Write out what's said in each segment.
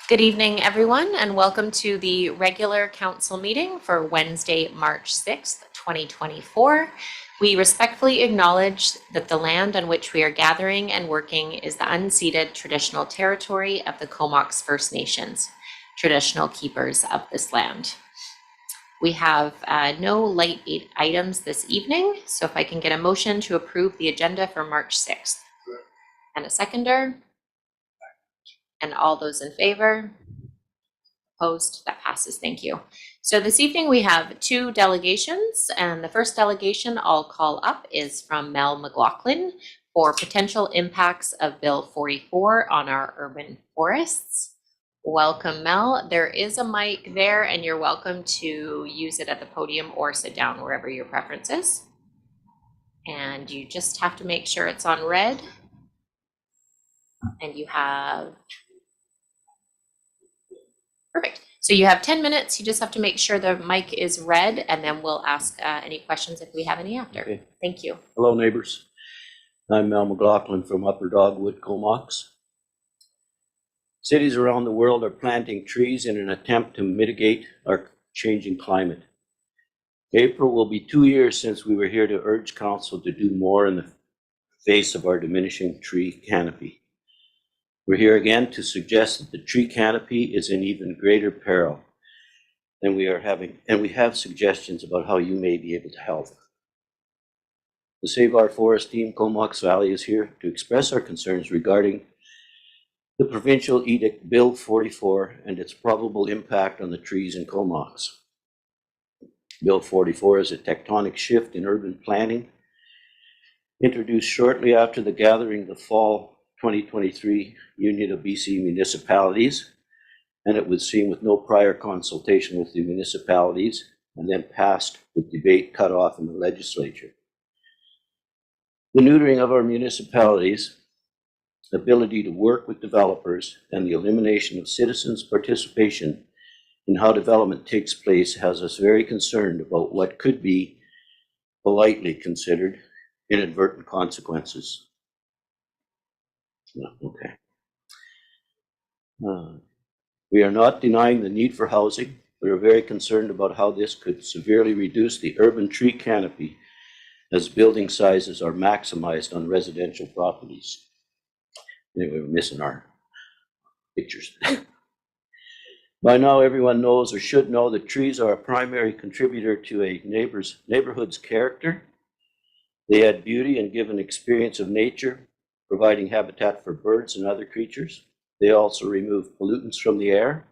Good evening, everyone, and welcome to the regular council meeting for Wednesday, March 6th, 2024. We respectfully acknowledge that the land on which we are gathering and working is the unceded traditional territory of the Comox First Nations, traditional keepers of this land. We have no light items this evening, so if I can get a motion to approve the agenda for March 6th. And a seconder. And all those in favor? Opposed? That passes. Thank you. So this evening we have two delegations, and the first delegation I'll call up is from Mel McLaughlin for potential impacts of Bill 44 on our urban forests. Welcome, Mel. There is a mic there, and you're welcome to use it at the podium or sit down wherever your preference is. And you just have to make sure it's on red. And you have... Perfect. So you have 10 minutes. You just have to make sure the mic is red, and then we'll ask any questions if we have any after. Okay. Thank you. Hello, neighbors. I'm Mel McLaughlin from Upper Dogwood, Comox. Cities around the world are planting trees in an attempt to mitigate our changing climate. April will be 2 years since we were here to urge council to do more in the face of our diminishing tree canopy. We're here again to suggest that the tree canopy is in even greater peril than we are having, and we have suggestions about how you may be able to help. The Save Our Forest team, Comox Valley, is here to express our concerns regarding the provincial edict Bill 44 and its probable impact on the trees in Comox. Bill 44 is a tectonic shift in urban planning, introduced shortly after the gathering the fall 2023 Union of BC Municipalities, and it was seen with no prior consultation with the municipalities, and then passed with debate cut off in the legislature. The neutering of our municipalities' ability to work with developers and the elimination of citizens' participation in how development takes place has us very concerned about what could be politely considered inadvertent consequences. Okay. We are not denying the need for housing. We are very concerned about how this could severely reduce the urban tree canopy as building sizes are maximized on residential properties. Anyway, we're missing our pictures. By now, everyone knows or should know that trees are a primary contributor to a neighborhood's character. They add beauty and give an experience of nature, providing habitat for birds and other creatures. They also remove pollutants from the air,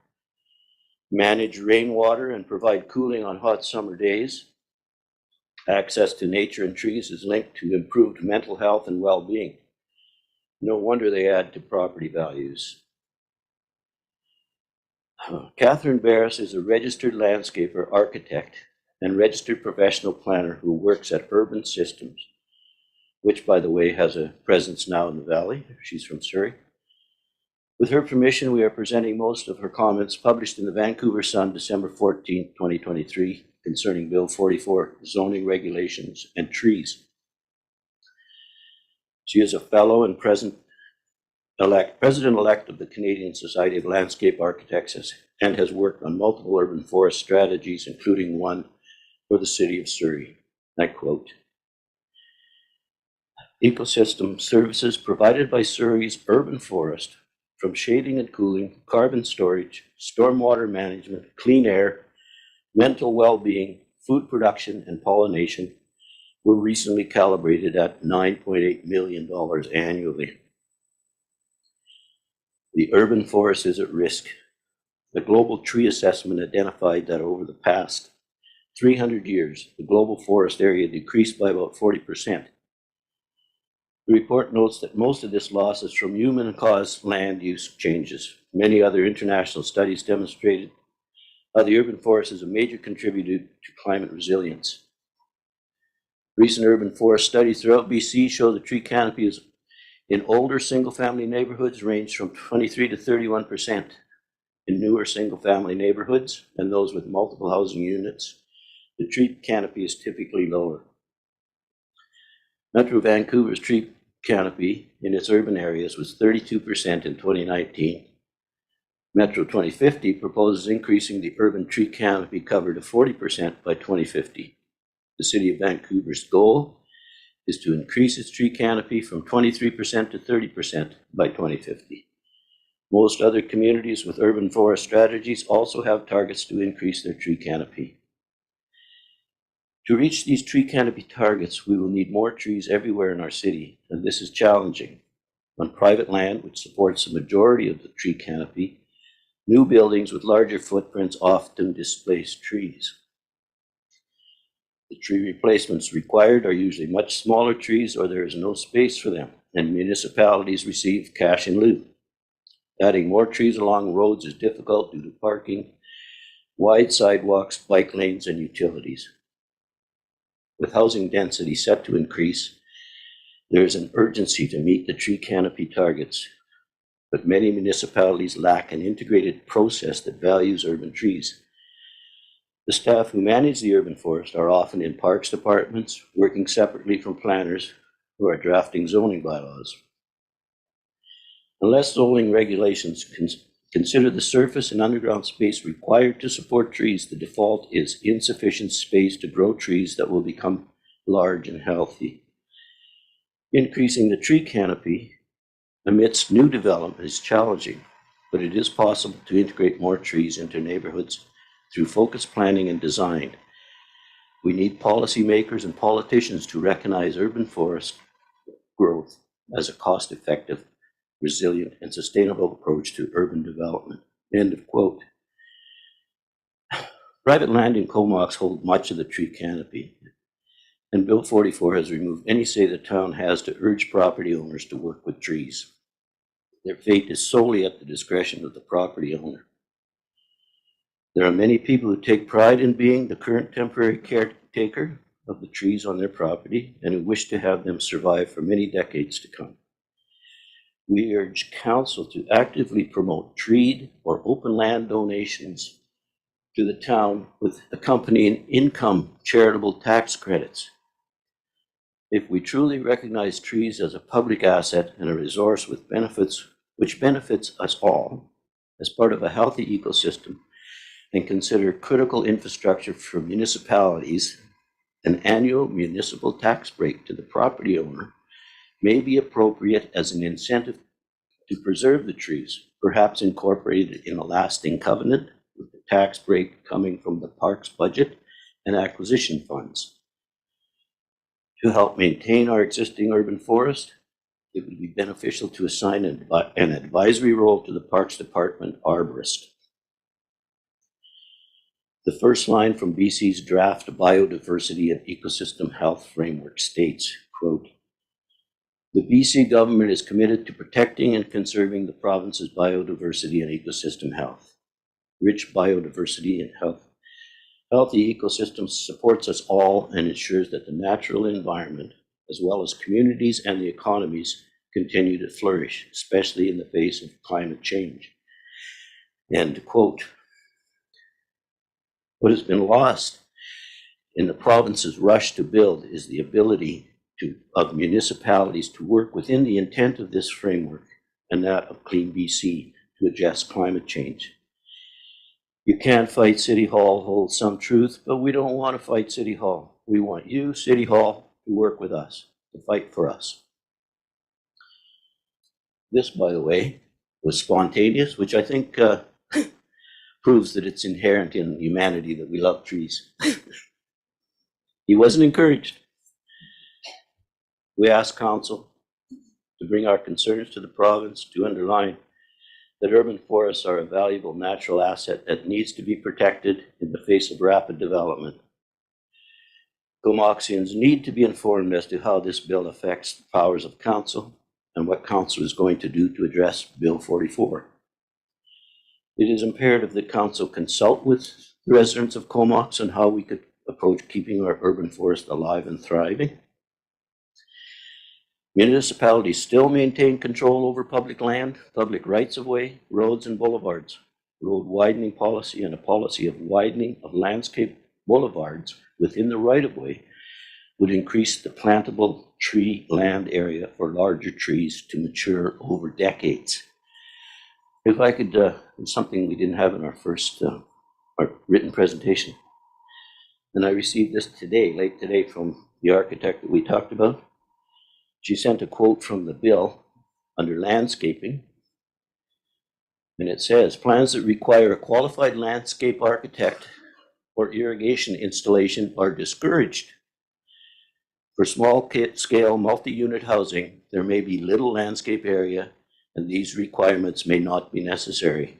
manage rainwater, and provide cooling on hot summer days. Access to nature and trees is linked to improved mental health and well-being. No wonder they add to property values. Catherine Barris is a registered landscaper, architect, and registered professional planner who works at Urban Systems, which, by the way, has a presence now in the Valley. She's from Surrey. With her permission, we are presenting most of her comments published in the Vancouver Sun, December 14, 2023, concerning Bill 44, zoning regulations and trees. She is a fellow and president-elect of the Canadian Society of Landscape Architects and has worked on multiple urban forest strategies, including one for the city of Surrey. I quote, "Ecosystem services provided by Surrey's urban forest, from shading and cooling, carbon storage, stormwater management, clean air, mental well-being, food production, and pollination, were recently calibrated at $9.8 million annually. The urban forest is at risk. The Global Tree Assessment identified that over the past 300 years, the global forest area decreased by about 40%. The report notes that most of this loss is from human-caused land use changes. Many other international studies demonstrated how the urban forest is a major contributor to climate resilience. Recent urban forest studies throughout BC show the tree canopy is in older single-family neighborhoods range from 23 to 31%. In newer single-family neighborhoods and those with multiple housing units, the tree canopy is typically lower. Metro Vancouver's tree canopy in its urban areas was 32% in 2019. Metro 2050 proposes increasing the urban tree canopy cover to 40% by 2050. The City of Vancouver's goal is to increase its tree canopy from 23% to 30% by 2050. Most other communities with urban forest strategies also have targets to increase their tree canopy. To reach these tree canopy targets, we will need more trees everywhere in our city, and this is challenging. On private land, which supports the majority of the tree canopy, new buildings with larger footprints often displace trees. The tree replacements required are usually much smaller trees, or there is no space for them, and municipalities receive cash in lieu. Adding more trees along roads is difficult due to parking, wide sidewalks, bike lanes, and utilities. With housing density set to increase, there is an urgency to meet the tree canopy targets, but many municipalities lack an integrated process that values urban trees. The staff who manage the urban forest are often in parks departments, working separately from planners who are drafting zoning bylaws. Unless zoning regulations consider the surface and underground space required to support trees, the default is insufficient space to grow trees that will become large and healthy. Increasing the tree canopy amidst new development is challenging, but it is possible to integrate more trees into neighborhoods through focused planning and design. We need policymakers and politicians to recognize urban forest growth as a cost-effective, resilient, and sustainable approach to urban development. End of quote. Private land in Comox hold much of the tree canopy, and Bill 44 has removed any say the town has to urge property owners to work with trees. Their fate is solely at the discretion of the property owner. There are many people who take pride in being the current temporary caretaker of the trees on their property and who wish to have them survive for many decades to come. We urge council to actively promote tree or open land donations to the town with accompanying income charitable tax credits. If we truly recognize trees as a public asset and a resource with benefits, which benefits us all as part of a healthy ecosystem, and consider critical infrastructure for municipalities, an annual municipal tax break to the property owner may be appropriate as an incentive to preserve the trees, perhaps incorporated in a lasting covenant, with the tax break coming from the park's budget and acquisition funds. To help maintain our existing urban forest, it would be beneficial to assign an advisory role to the Parks Department arborist. The first line from BC's draft Biodiversity and Ecosystem Health Framework states, quote, "The BC government is committed to protecting and conserving the province's biodiversity and ecosystem health. Rich biodiversity and healthy ecosystems supports us all and ensures that the natural environment, as well as communities and the economies, continue to flourish, especially in the face of climate change." End quote. What has been lost in the province's rush to build is the ability of municipalities to work within the intent of this framework and that of Clean BC to address climate change. You can't fight City Hall holds some truth, but we don't want to fight City Hall. We want you, City Hall, to work with us, to fight for us. This, by the way, was spontaneous, which I think proves that it's inherent in humanity that we love trees. He wasn't encouraged. We asked council to bring our concerns to the province to underline that urban forests are a valuable natural asset that needs to be protected in the face of rapid development. Comoxians need to be informed as to how this bill affects the powers of council and what council is going to do to address Bill 44. It is imperative that council consult with the residents of Comox on how we could approach keeping our urban forest alive and thriving. Municipalities still maintain control over public land, public rights-of-way, roads and boulevards. Road widening policy and a policy of widening of landscape boulevards within the right-of-way would increase the plantable tree land area for larger trees to mature over decades. If I could, it's something we didn't have in our first our written presentation. And I received this today, late today, from the architect that we talked about. She sent a quote from the bill under landscaping. And it says, plans that require a qualified landscape architect or irrigation installation are discouraged. For small scale multi-unit housing, there may be little landscape area and these requirements may not be necessary.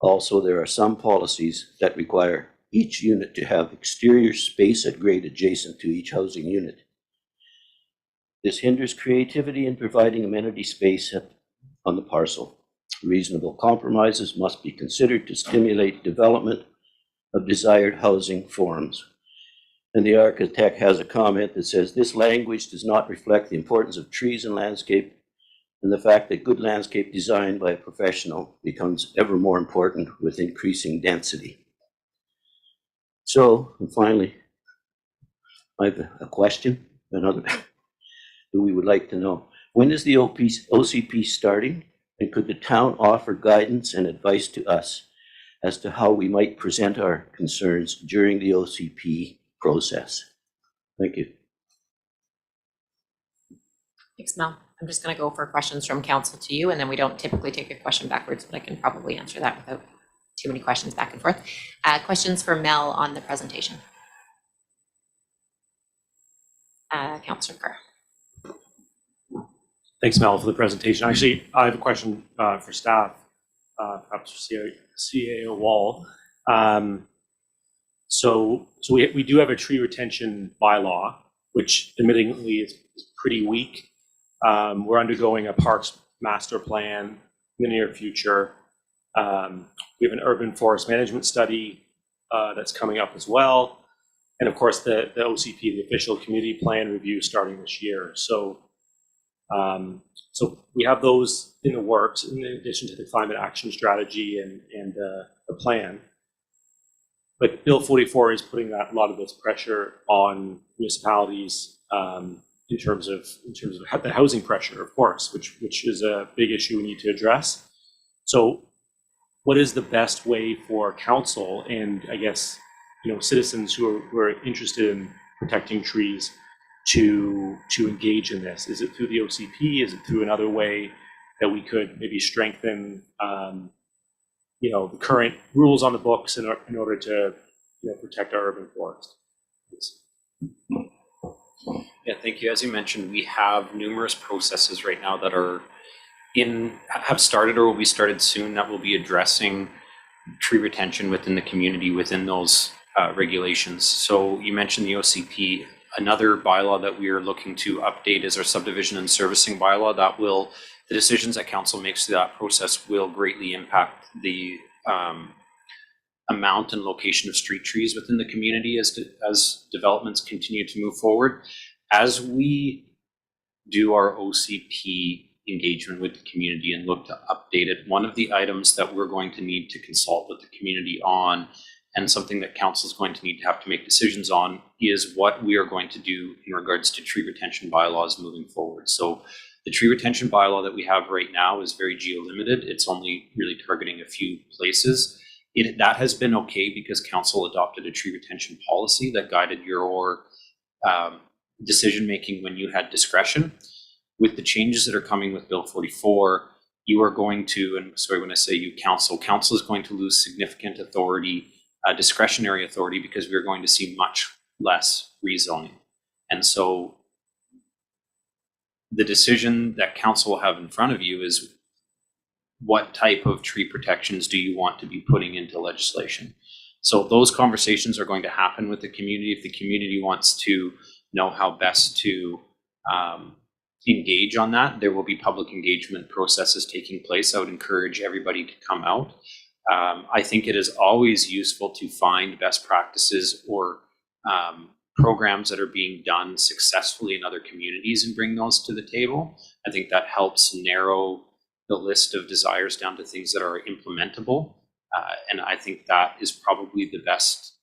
Also, there are some policies that require each unit to have exterior space at grade adjacent to each housing unit. This hinders creativity in providing amenity space on the parcel. Reasonable compromises must be considered to stimulate development of desired housing forms. And the architect has a comment that says, this language does not reflect the importance of trees and landscape and the fact that good landscape design by a professional becomes ever more important with increasing density. So, and finally, I have a question, another that we would like to know. When is the OCP starting? And could the town offer guidance and advice to us as to how we might present our concerns during the OCP process? Thank you. Thanks, Mel. I'm just going to go for questions from council to you, and then we don't typically take a question backwards, but I can probably answer that without too many questions back and forth. Questions for Mel on the presentation. Councillor Kerr. Thanks, Mel, for the presentation. Actually, I have a question for staff, perhaps for CAO Wall. So we do have a tree retention bylaw, which admittedly is pretty weak. We're undergoing a parks master plan in the near future. We have an urban forest management study that's coming up as well. And of course, the OCP, the official community plan review, starting this year. So we have those in the works in addition to the climate action strategy and the plan. But Bill 44 is putting a lot of this pressure on municipalities in terms of the housing pressure, of course, which is a big issue we need to address. So what is the best way for council and I guess citizens who are interested in protecting trees to engage in this? Is it through the OCP? Is it through another way that we could maybe strengthen the current rules on the books in order to protect our urban forest? Yeah, thank you. As you mentioned, we have numerous processes right now that have started or will be started soon that will be addressing tree retention within the community within those regulations. So you mentioned the OCP. Another bylaw that we are looking to update is our subdivision and servicing bylaw. The decisions that council makes through that process will greatly impact the amount and location of street trees within the community as developments continue to move forward. As we do our OCP engagement with the community and look to update it, one of the items that we're going to need to consult with the community on, and something that council is going to need to have to make decisions on, is what we are going to do in regards to tree retention bylaws moving forward. So the tree retention bylaw that we have right now is very geo-limited. It's only really targeting a few places. That has been okay because council adopted a tree retention policy that guided your decision-making when you had discretion. With the changes that are coming with Bill 44, you are going to, and sorry when I say you, council is going to lose significant authority, discretionary authority, because we're going to see much less rezoning. And so the decision that council will have in front of you is what type of tree protections do you want to be putting into legislation? So those conversations are going to happen with the community. If the community wants to know how best to engage on that, there will be public engagement processes taking place. I would encourage everybody to come out. I think it is always useful to find best practices or programs that are being done successfully in other communities and bring those to the table. I think that helps narrow the list of desires down to things that are implementable. And I think that is probably the best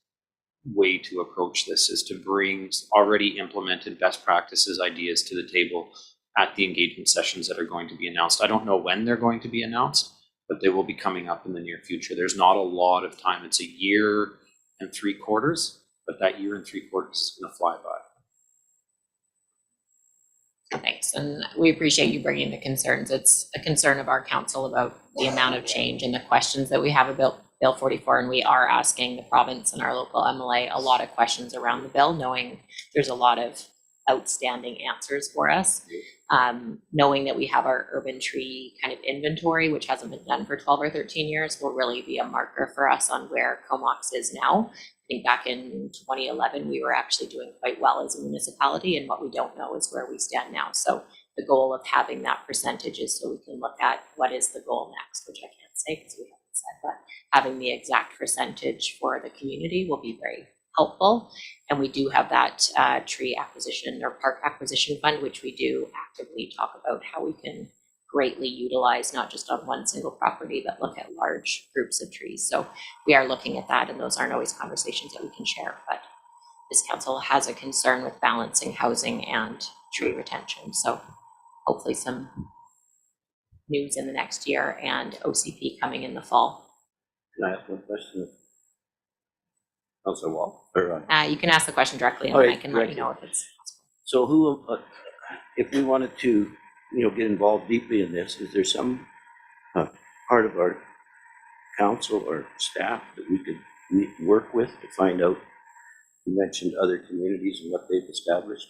way to approach this, is to bring already implemented best practices, ideas to the table at the engagement sessions that are going to be announced. I don't know when they're going to be announced, but they will be coming up in the near future. There's not a lot of time. It's 1 year and 3/4, but that 1 year and 3/4 is going to fly by. Thanks, and we appreciate you bringing the concerns. It's a concern of our council about the amount of change and the questions that we have about Bill 44, and we are asking the province and our local MLA a lot of questions around the bill, knowing there's a lot of outstanding answers for us. Knowing that we have our urban tree kind of inventory, which hasn't been done for 12 or 13 years, will really be a marker for us on where Comox is now. I think back in 2011, we were actually doing quite well as a municipality, and what we don't know is where we stand now. So the goal of having that percentage is so we can look at what is the goal next, which I can't say because we haven't said, but having the exact percentage for the community will be very helpful. And we do have that tree acquisition or park acquisition fund, which we do actively talk about how we can greatly utilize, not just on one single property, but look at large groups of trees. So we are looking at that, and those aren't always conversations that we can share, but this council has a concern with balancing housing and tree retention. So hopefully some news in the next year and OCP coming in the fall. Can I ask one question? Councilor Wall, or You can ask the question directly, and All then right, I can let you directly. know if it's possible. so who, if we wanted to, get involved deeply in this, is there some part of our council or staff that we could work with to find out? You mentioned other communities and what they've established.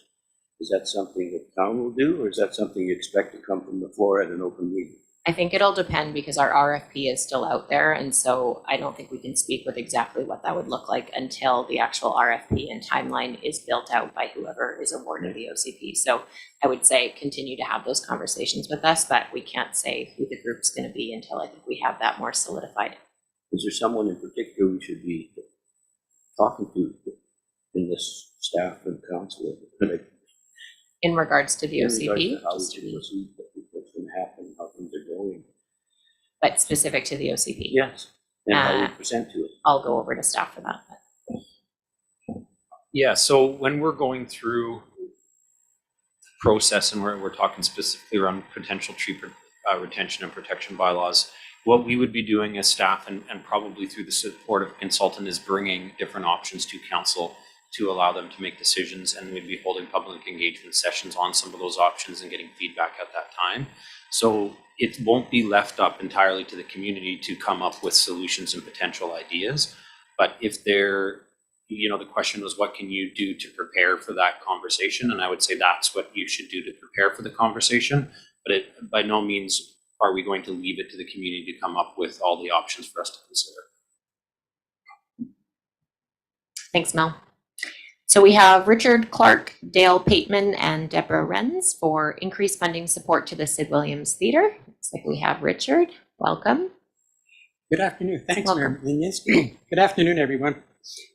Is that something that town will do, or is that something you expect to come from the floor at an open meeting? I think it'll depend because our RFP is still out there, and so I don't think we can speak with exactly what that would look like until the actual RFP and timeline is built out by whoever is awarded the OCP. So I would say continue to have those conversations with us, but we can't say who the group's going to be until I think we have that more solidified. Is there someone in particular we should be talking to in this staff and council? In regards to the In regards OCP, to how we just to should be, proceed, what's going to happen, how things are going. but specific to the OCP. Yes, and how we present to it. I'll go over to staff for that. Yeah, so when we're going through process and we're talking specifically around potential tree retention and protection bylaws, what we would be doing as staff and probably through the support of a consultant is bringing different options to council to allow them to make decisions, and we'd be holding public engagement sessions on some of those options and getting feedback at that time. So it won't be left up entirely to the community to come up with solutions and potential ideas. But if they're, the question was, what can you do to prepare for that conversation? And I would say that's what you should do to prepare for the conversation. But it, by no means are we going to leave it to the community to come up with all the options for us to consider. Thanks, Mel. So we have Richard Clark, Dale Pateman, and Deborah Renz for increased funding support to the Sid Williams Theatre. Looks like we have Richard. Welcome. Good afternoon. Thanks, Welcome. Mayor Munoz. Good afternoon, everyone.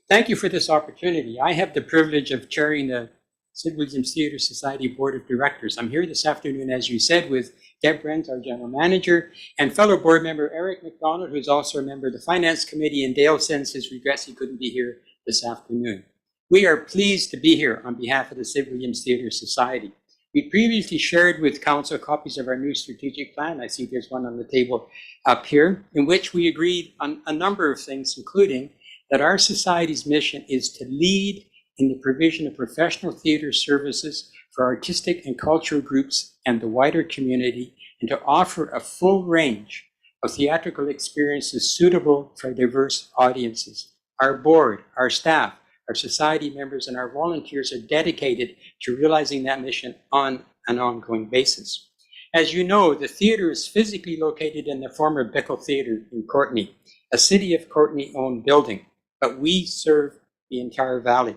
Thank you for this opportunity. I have the privilege of chairing the Sid Williams Theatre Society Board of Directors. I'm here this afternoon, as you said, with Deb Renz, our General Manager, and fellow board member Eric McDonald, who's also a member of the Finance Committee, and Dale sends his regrets he couldn't be here this afternoon. We are pleased to be here on behalf of the Sid Williams Theatre Society. We previously shared with Council copies of our new strategic plan. I see there's one on the table up here, in which we agreed on a number of things, including that our society's mission is to lead in the provision of professional theatre services for artistic and cultural groups and the wider community, and to offer a full range of theatrical experiences suitable for diverse audiences. Our board, our staff, our society members, and our volunteers are dedicated to realizing that mission on an ongoing basis. As you know, the theatre is physically located in the former Bickle Theatre in Courtenay, a City of Courtenay-owned building, but we serve the entire valley.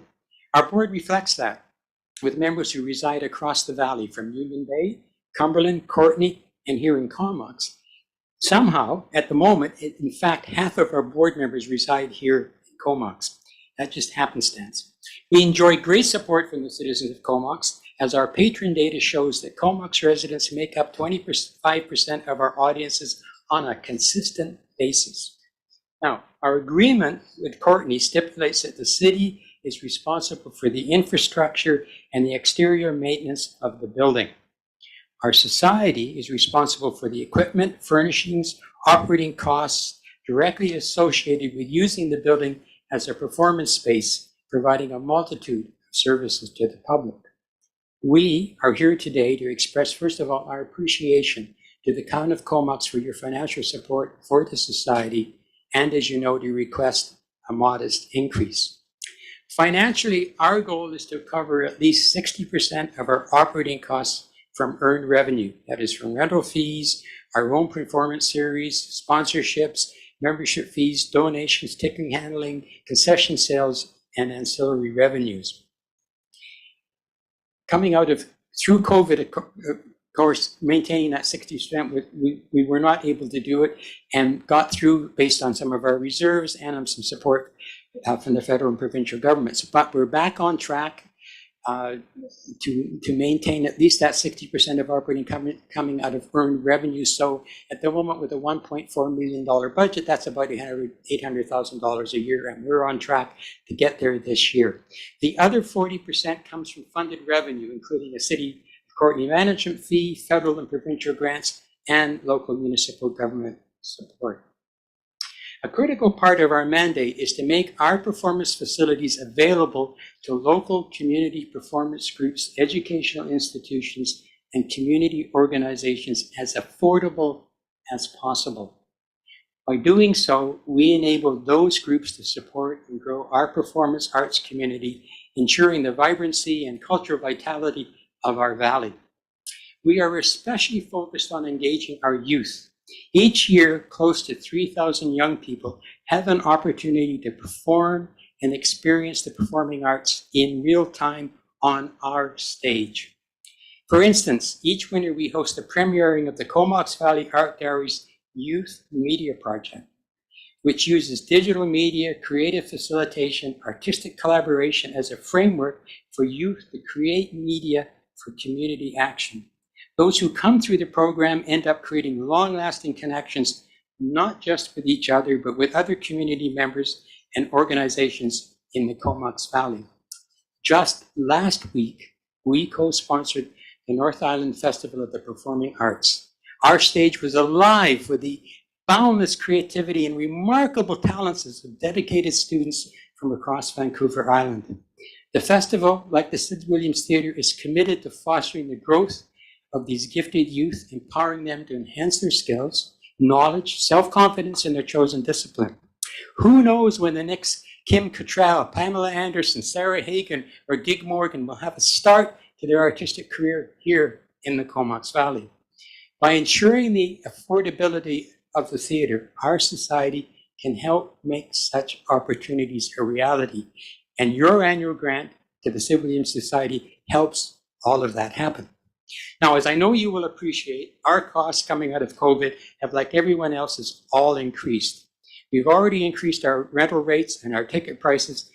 Our board reflects that, with members who reside across the valley from Union Bay, Cumberland, Courtenay, and here in Comox. Somehow, at the moment, in fact, half of our board members reside here in Comox. That just happenstance. We enjoy great support from the citizens of Comox, as our patron data shows that Comox residents make up 25% of our audiences on a consistent basis. Now, our agreement with Courtenay stipulates that the city is responsible for the infrastructure and the exterior maintenance of the building. Our society is responsible for the equipment, furnishings, operating costs directly associated with using the building as a performance space, providing a multitude of services to the public. We are here today to express, first of all, our appreciation to the Count of Comox for your financial support for the society, and as you know, to request a modest increase. Financially, our goal is to cover at least 60% of our operating costs from earned revenue. That is from rental fees, our own performance series, sponsorships, membership fees, donations, ticketing handling, concession sales, and ancillary revenues. Coming out of, through COVID, of course, maintaining that 60%, we were not able to do it and got through based on some of our reserves and on some support from the federal and provincial governments. But we're back on track to maintain at least that 60% of operating coming out of earned revenue. So at the moment, with a $1.4 million budget, that's about $800,000 a year, and we're on track to get there this year. The other 40% comes from funded revenue, including a city Courtney management fee, federal and provincial grants, and local municipal government support. A critical part of our mandate is to make our performance facilities available to local community performance groups, educational institutions, and community organizations as affordable as possible. By doing so, we enable those groups to support and grow our performance arts community, ensuring the vibrancy and cultural vitality of our valley. We are especially focused on engaging our youth. Each year, close to 3,000 young people have an opportunity to perform and experience the performing arts in real time on our stage. For instance, each winter we host the premiering of the Comox Valley Art Gallery's Youth Media Project, which uses digital media, creative facilitation, artistic collaboration as a framework for youth to create media for community action. Those who come through the program end up creating long-lasting connections, not just with each other, but with other community members and organizations in the Comox Valley. Just last week, we co-sponsored the North Island Festival of the Performing Arts. Our stage was alive with the boundless creativity and remarkable talents of dedicated students from across Vancouver Island. The festival, like the Sid Williams Theatre, is committed to fostering the growth of these gifted youth, empowering them to enhance their skills, knowledge, self-confidence in their chosen discipline. Who knows when the next Kim Cattrall, Pamela Anderson, Sarah Hagen, or Gig Morgan will have a start to their artistic career here in the Comox Valley. By ensuring the affordability of the theatre, our society can help make such opportunities a reality. And your annual grant to the Sid Williams Society helps all of that happen. Now, as I know you will appreciate, our costs coming out of COVID have, like everyone else's, all increased. We've already increased our rental rates and our ticket prices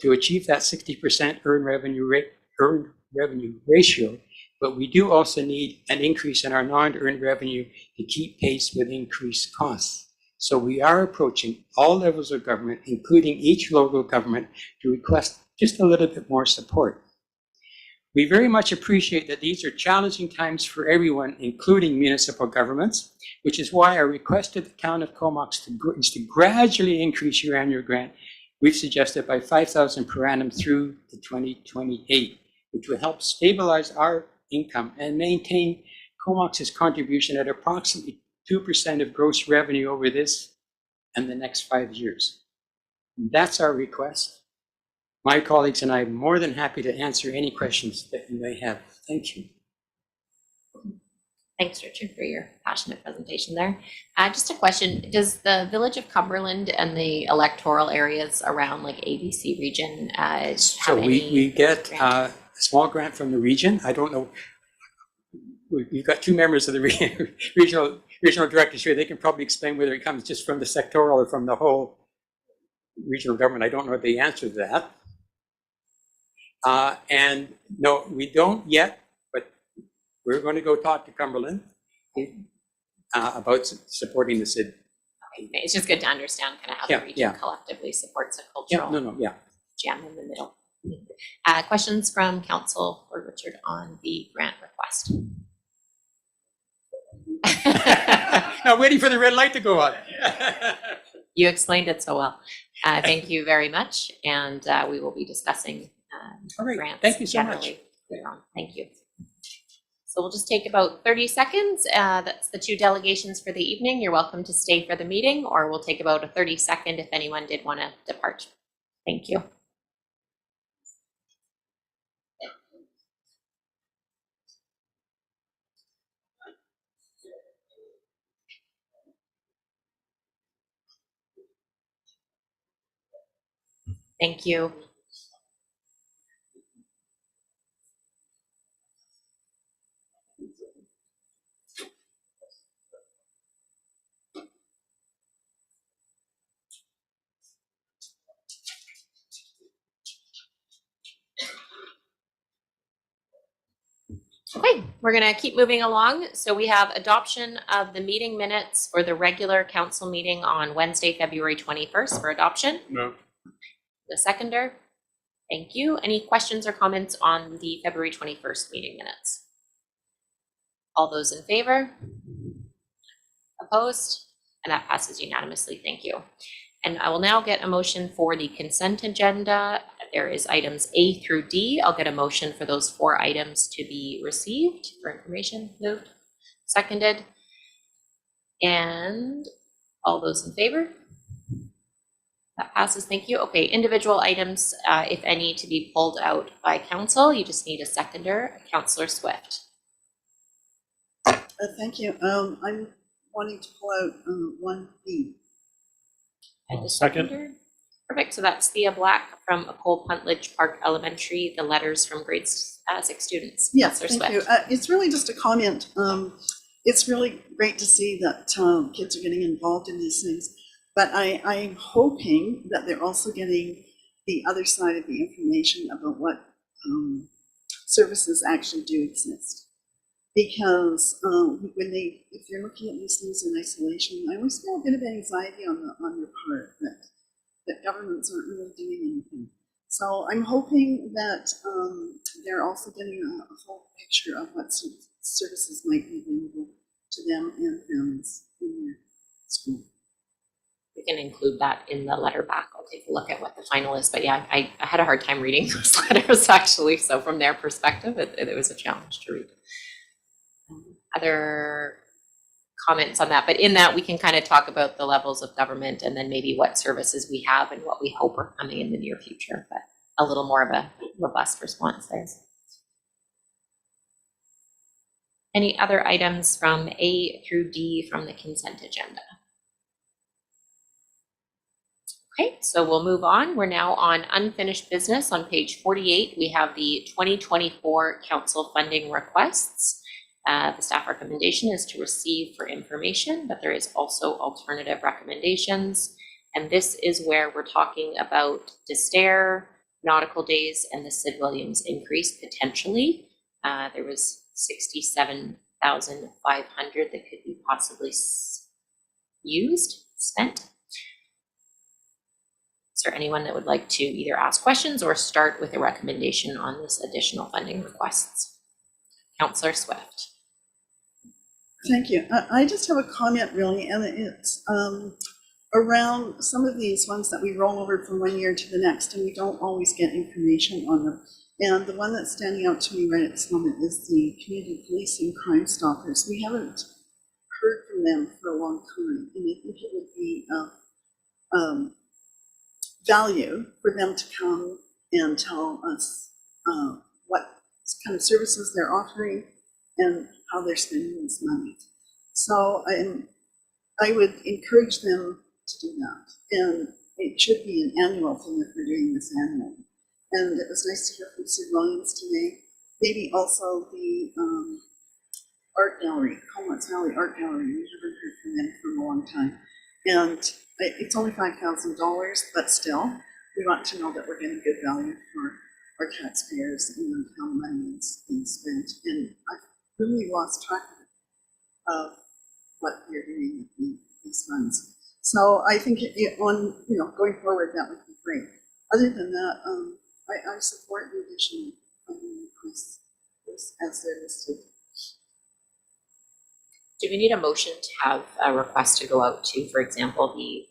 to achieve that 60% earned revenue ratio, but we do also need an increase in our non-earned revenue to keep pace with increased costs. So we are approaching all levels of government, including each local government, to request just a little bit more support. We very much appreciate that these are challenging times for everyone, including municipal governments, which is why our request to the Count of Comox is to gradually increase your annual grant. We've suggested by $5,000 per annum through to 2028, which will help stabilize our income and maintain Comox's contribution at approximately 2% of gross revenue over this and the next 5 years. That's our request. My colleagues and I are more than happy to answer any questions that you may have. Thank you. Thanks, Richard, for your passionate presentation there. Just a question, does the Village of Cumberland and the electoral areas around like ABC region have So any we get grant? a small grant from the region. I don't know. We've got two members of the regional directors here. They can probably explain whether it comes just from the sectoral or from the whole regional government. I don't know the answer to that. And no, we don't yet, but we're going to go talk to Cumberland about supporting the SID. Okay, it's just good to understand kind of how Yeah, the region yeah. collectively supports a Yeah, cultural yeah. jam in the middle. Questions from council or Richard on the grant request? Now waiting for the red light to go on. You explained it so well. Thank you very much, and we will be discussing All right, grants thank you so much. generally later on. Thank you. So we'll just take about 30 seconds. That's the 2 delegations for the evening. You're welcome to stay for the meeting, or we'll take about a 30-second if anyone did want to depart. Thank you. Thank you. Okay, we're going to keep moving along. So we have adoption of the meeting minutes for the regular council meeting on Wednesday, February 21st for adoption. No. The seconder. Thank you. Any questions or comments on the February 21st meeting minutes? All those in favor? Opposed? And that passes unanimously. Thank you. And I will now get a motion for the consent agenda. There is items A through D. I'll get a motion for those 4 items to be received for information. Moved, seconded. And all those in favor? That passes. Thank you. Okay, individual items, if any, to be pulled out by council. You just need a seconder. Councillor Swift. Thank you. I'm wanting to pull out 1B. And a Second. seconder. Perfect. So that's Thea Black from Cole Puntledge Park Elementary, the letters from grade 6 students. Yes, Councillor thank you. Swift. It's really just a comment. It's really great to see that kids are getting involved in these things, but I'm hoping that they're also getting the other side of the information about what services actually do exist. Because if they're looking at these things in isolation, I always feel a bit of anxiety on their part that governments aren't really doing anything. So I'm hoping that they're also getting a full picture of what services might be available to them and families in their school. We can include that in the letter back. I'll take a look at what the final is. But yeah, I had a hard time reading those letters actually. So from their perspective, it was a challenge to read. Other comments on that, but in that we can kind of talk about the levels of government and then maybe what services we have and what we hope are coming in the near future, but a little more of a robust response there. Any other items from A through D from the consent agenda? Okay, so we'll move on. We're now on unfinished business. On page 48, we have the 2024 council funding requests. The staff recommendation is to receive for information, but there is also alternative recommendations. And this is where we're talking about D'Astaire, Nautical Days, and the Sid Williams increase potentially. There was $67,500 that could be possibly spent. Is there anyone that would like to either ask questions or start with a recommendation on this additional funding requests? Councillor Swift. Thank you. I just have a comment really, and it's around some of these ones that we roll over from one year to the next, and we don't always get information on them. And the one that's standing out to me right at this moment is the Community Policing Crime Stoppers. We haven't heard from them for a long time, and I think it would be value for them to come and tell us what kind of services they're offering and how they're spending this money. So I would encourage them to do that. And it should be an annual thing if we're doing this annually. And it was nice to hear from Sid Williams today. Maybe also the art gallery, Comox Valley Art Gallery. We haven't heard from them for a long time. And it's only $5,000, but still, we want to know that we're getting good value for our taxpayers and how money is being spent. And I've really lost track of what they're doing with these funds. So I think going forward, that would be great. Other than that, I support the additional funding requests as they're listed. Do we need a motion to have a request to go out to, for example, the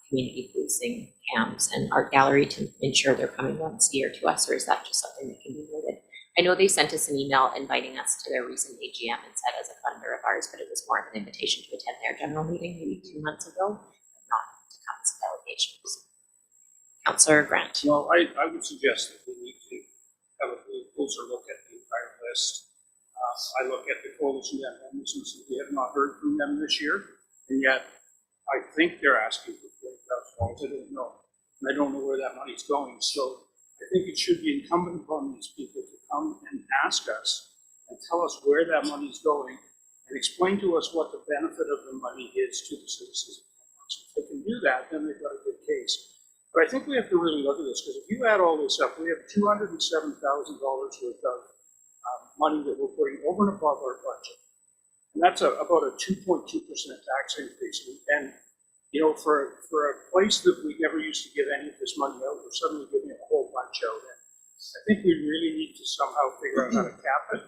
community policing cams and art gallery to ensure they're coming once a year to us, or is that just something that can be noted? I know they sent us an email inviting us to their recent AGM and said as a funder of ours, but it was more of an invitation to attend their general meeting maybe 2 months ago, but not to come as delegations. Councillor Grant. Well, I would suggest that we need to have a closer look at the entire list. I look at the Coalition to End Homelessness, and we have not heard from them this year, and yet I think they're asking for $40,000. I don't know, and I don't know where that money's going. So I think it should be incumbent upon these people to come and ask us and tell us where that money's going and explain to us what the benefit of the money is to the citizens. If they can do that, then they've got a good case. But I think we have to really look at this, because if you add all this up, we have $207,000 worth of money that we're putting over and above our budget. And that's about a 2.2% tax increase. And, you know, for a place that we never used to give any of this money out, we're suddenly giving a whole bunch out. And I think we really need to somehow figure out how to cap it.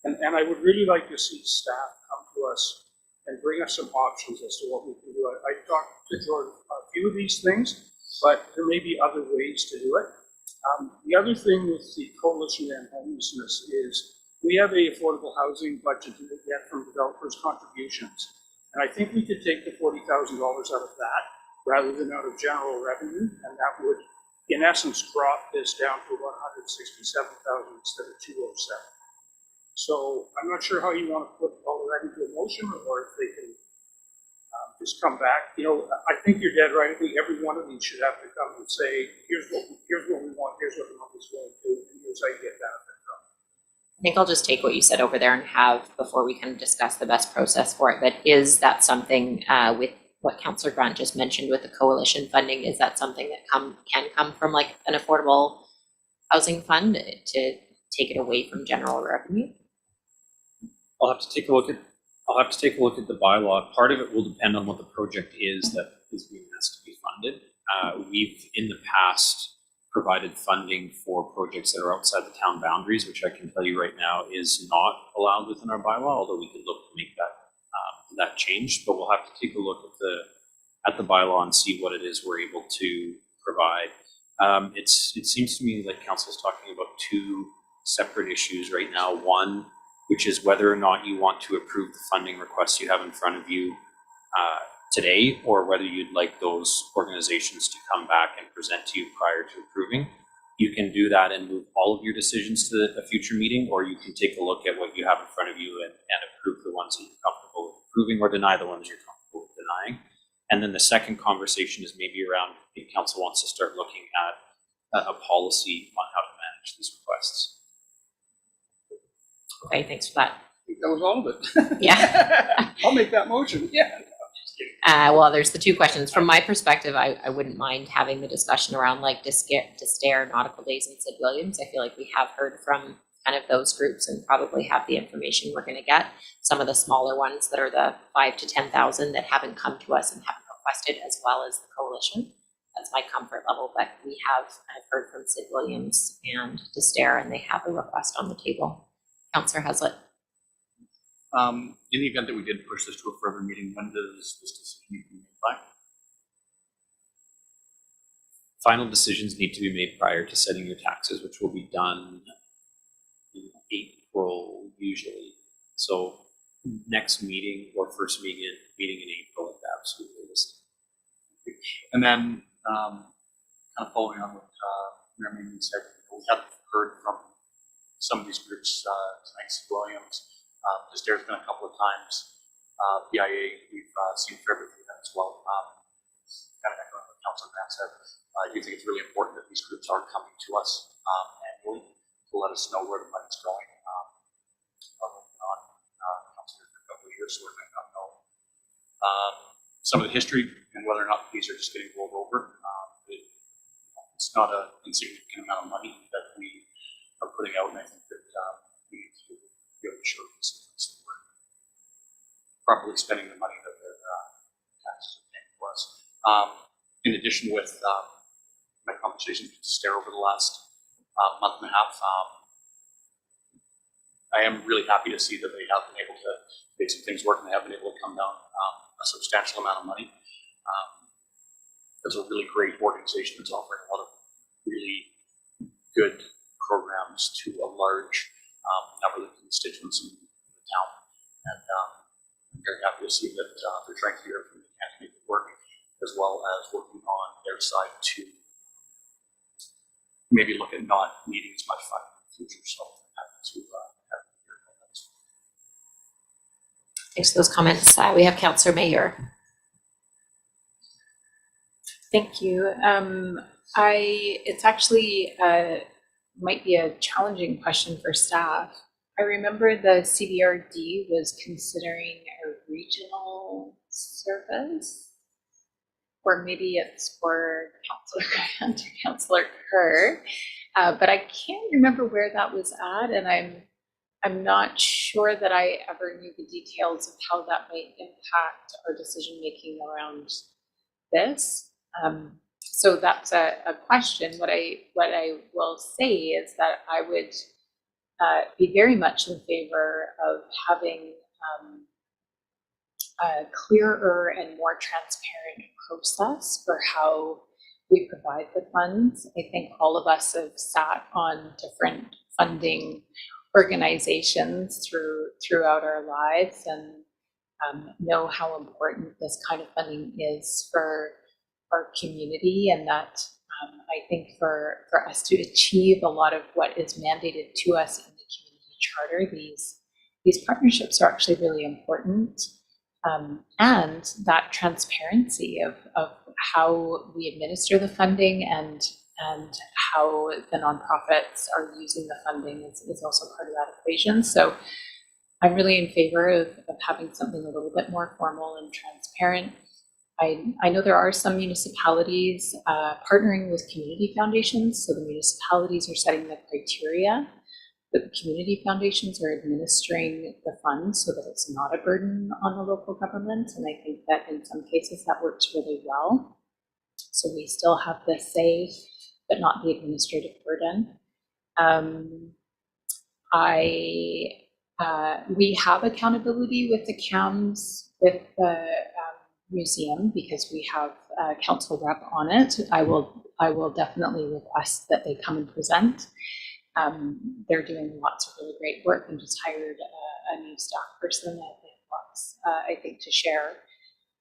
And I would really like to see staff come to us and bring us some options as to what we can do. I talked to Jordan a few of these things, but there may be other ways to do it. The other thing with the Coalition to End Homelessness is we have a affordable housing budget that we get from developers' contributions. And I think we could take the $40,000 out of that rather than out of general revenue, and that would, in essence, drop this down to $167,000 instead of $207,000. So I'm not sure how you want to put all of that into a motion, or if they can just come back. You know, I think you're dead right. I think every one of these should have to come and say, here's what we want, here's what the money's going to do, and here's how you get benefit from. I think I'll just take what you said over there and have, before we can discuss the best process for it, but is that something with what Councillor Grant just mentioned with the coalition funding, is that something that can come from like an affordable housing fund to take it away from general revenue? I'll have to take a look at the bylaw. Part of it will depend on what the project is that is being asked to be funded. We've in the past provided funding for projects that are outside the town boundaries, which I can tell you right now is not allowed within our bylaw, although we could look to make that change. But we'll have to take a look at the bylaw and see what it is we're able to provide. It seems to me like council is talking about two separate issues right now. One, which is whether or not you want to approve the funding requests you have in front of you today, or whether you'd like those organizations to come back and present to you prior to approving. You can do that and move all of your decisions to a future meeting, or you can take a look at what you have in front of you and approve the ones that you're comfortable with approving, or deny the ones you're comfortable with denying. And then the second conversation is maybe around if council wants to start looking at a policy on how to manage these requests. Okay, thanks for that. I think that was all of it. Yeah. I'll make that motion. Yeah. Well, there's the two questions. From my perspective, I wouldn't mind having the discussion around like D'Astaire, Nautical Days, and Sid Williams. I feel like we have heard from kind of those groups and probably have the information we're going to get. Some of the smaller ones that are the 5,000 to 10,000 that haven't come to us and haven't requested, as well as the coalition. That's my comfort level. But we have heard from Sid Williams and D'Astaire, and they have a request on the table. Councillor Hazlett. In the event that we did push this to a further meeting, when does this decision need to be made by? Final decisions need to be made prior to setting your taxes, which will be done in April usually. So next meeting or first meeting in April at the absolute latest. And then kind of following on what Mayor Meehan said, we have heard from some of these groups tonight, Sid Williams. D'Astaire's been a couple of times. PIA, we've seen a fair bit from them as well. Kind of echoing what Councilor Grant said, I do think it's really important that these groups are coming to us annually to let us know where the money's going. Councilor for a couple of years, so we might not know some of the history and whether or not these are just getting rolled over. It's not an insignificant amount of money that we are putting out, and I think that we need to be able to show constituents that we're properly spending the money that their taxes are paying for us. In addition, with my conversations with D'Astaire over the last month and a half, I am really happy to see that they have been able to make some things work and they have been able to come down a substantial amount of money. It's a really great organization that's offering a lot of really good programs to a large number of the constituents in the town. And I'm very happy to see that they're trying to hear from the county to make it work, as well as working on their side to maybe look at not needing as much funding in the future. So I'm happy to have you hear about that. Thanks for those comments. We have Councillor Mayer. Thank you. It's actually might be a challenging question for staff. I remember the CBRD was considering a regional service, or maybe it's for Councillor Grant or Councillor Kerr, but I can't remember where that was at, and I'm not sure that I ever knew the details of how that might impact our decision making around this. So that's a question. What I will say is that I would be very much in favor of having a clearer and more transparent process for how we provide the funds. I think all of us have sat on different funding organizations throughout our lives and know how important this kind of funding is for our community, and that I think for us to achieve a lot of what is mandated to us in the community charter, these partnerships are actually really important, and that transparency of how we administer the funding and how the nonprofits are using the funding is also part of that equation. So I'm really in favor of having something a little bit more formal and transparent. I know there are some municipalities partnering with community foundations, so the municipalities are setting the criteria, but the community foundations are administering the funds so that it's not a burden on the local government, and I think that in some cases that works really well. So we still have the say, but not the administrative burden. We have accountability with the CAMS, with the museum, because we have a council rep on it. I will definitely request that they come and present. They're doing lots of really great work and just hired a new staff person that they have lots, I think, to share.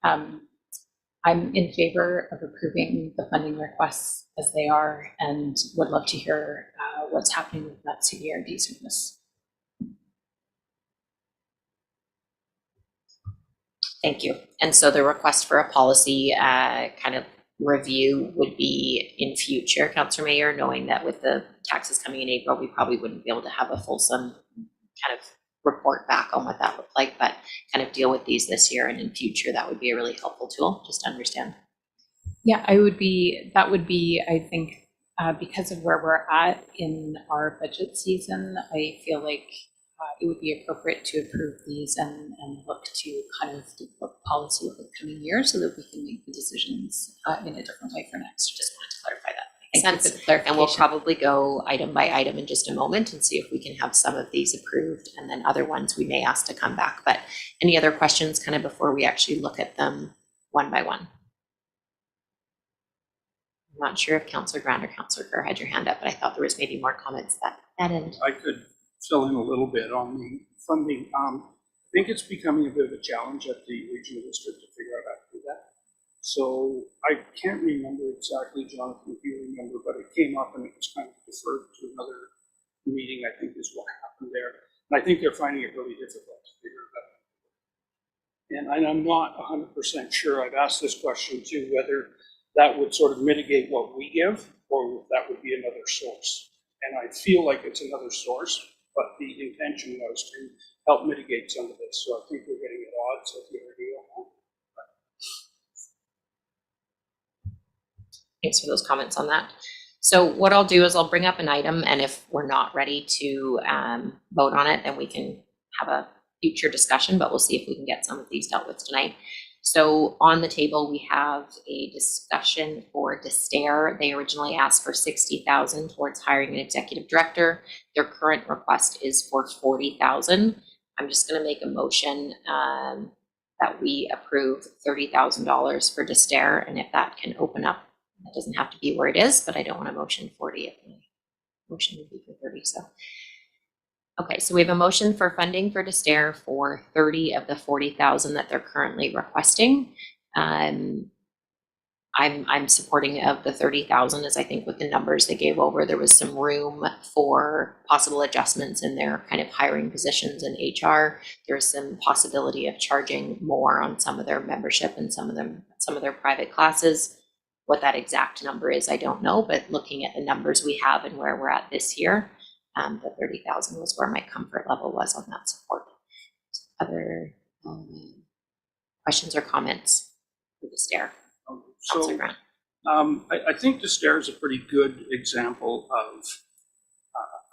I'm in favor of approving the funding requests as they are, and would love to hear what's happening with that CBRD service. Thank you. And so the request for a policy kind of review would be in future, Councillor Mayer, knowing that with the taxes coming in April, we probably wouldn't be able to have a fulsome kind of report back on what that looked like, but kind of deal with these this year, and in future, that would be a really helpful tool just to understand. Yeah, that would be, I think, because of where we're at in our budget season, I feel like it would be appropriate to approve these and look to kind of develop policy over the coming year so that we can make the decisions in a different way for next. Just wanted to clarify that. Thank Makes you sense. for the clarification. And we'll probably go item by item in just a moment and see if we can have some of these approved, and then other ones we may ask to come back. But any other questions kind of before we actually look at them one by one? I'm not sure if Councillor Grant or Councillor Kerr had your hand up, but I thought there was maybe more comments that end. I could fill in a little bit on the funding. I think it's becoming a bit of a challenge at the regional district to figure out how to do that. So I can't remember exactly, Jonathan, if you remember, but it came up and it was kind of deferred to another meeting, I think is what happened there. And I think they're finding it really difficult to figure it out. And I'm not 100% sure, I've asked this question too, whether that would sort of mitigate what we give, or if that would be another source. And I feel like it's another source, but the intention was to help mitigate some of this. So I think we're getting at odds with the idea on that. Thanks for those comments on that. So what I'll do is I'll bring up an item, and if we're not ready to vote on it, then we can have a future discussion, but we'll see if we can get some of these dealt with tonight. So on the table, we have a discussion for Destair. They originally asked for 60,000 towards hiring an executive director. Their current request is for 40,000. I'm just going to make a motion that we approve $30,000 for Destair, and if that can open up, it doesn't have to be where it is, but I don't want to motion 40 if my motion would be for 30. So, okay, so we have a motion for funding for Destair for 30 of the 40,000 that they're currently requesting. I'm supporting of the 30,000, as I think with the numbers they gave over, there was some room for possible adjustments in their kind of hiring positions in HR. There's some possibility of charging more on some of their membership and some of their private classes. What that exact number is, I don't know, but looking at the numbers we have and where we're at this year, the 30,000 was where my comfort level was on that support. Other questions or comments for Destair? So I think Destair is a pretty good example of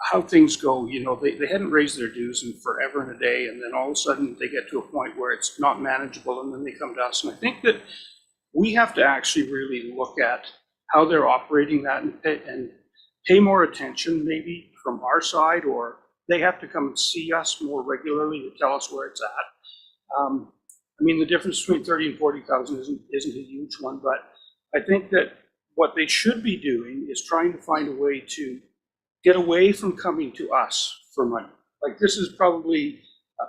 how things go. You know, they hadn't raised their dues in forever and a day, and then all of a sudden they get to a point where it's not manageable, and then they come to us. And I think that we have to actually really look at how they're operating that and pay more attention maybe from our side, or they have to come and see us more regularly to tell us where it's at. I mean, the difference between 30 and 40,000 isn't a huge one, but I think that what they should be doing is trying to find a way to get away from coming to us for money. Like, this is probably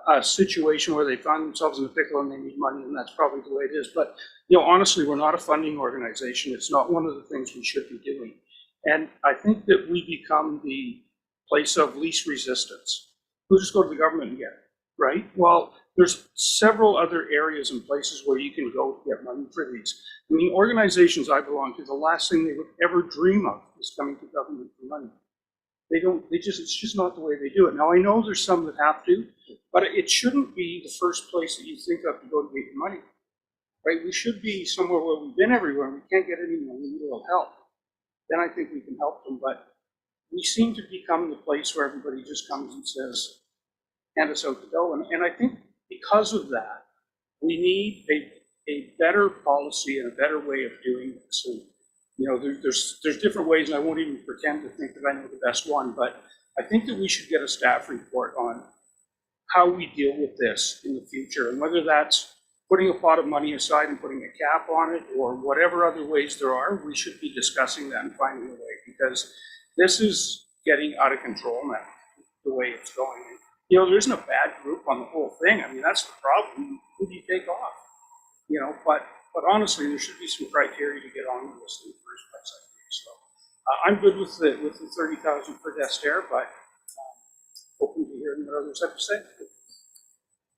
a situation where they found themselves in a pickle and they need money, and that's probably the way it is. But, you know, honestly, we're not a funding organization. It's not one of the things we should be doing. And I think that we become the place of least resistance. We'll just go to the government and get it, right? Well, there's several other areas and places where you can go to get money for these. I mean, organizations I belong to, the last thing they would ever dream of is coming to government for money. It's just not the way they do it. Now, I know there's some that have to, but it shouldn't be the first place that you think of to go to get your money, right? We should be somewhere where we've been everywhere and we can't get anyone, we need a little help. Then I think we can help them, but we seem to become the place where everybody just comes and says, hand us out the dough. And I think because of that, we need a better policy and a better way of doing this. And, you know, there's different ways, and I won't even pretend to think that I know the best one, but I think that we should get a staff report on how we deal with this in the future, and whether that's putting a pot of money aside and putting a cap on it, or whatever other ways there are, we should be discussing that and finding a way, because this is getting out of control now, the way it's going. You know, there isn't a bad group on the whole thing. I mean, that's the problem. Who do you take off? You know, but honestly, there should be some criteria to get on with this in the first place, I think. So I'm good with the 30,000 for Destair, but hoping to hear what others have to say.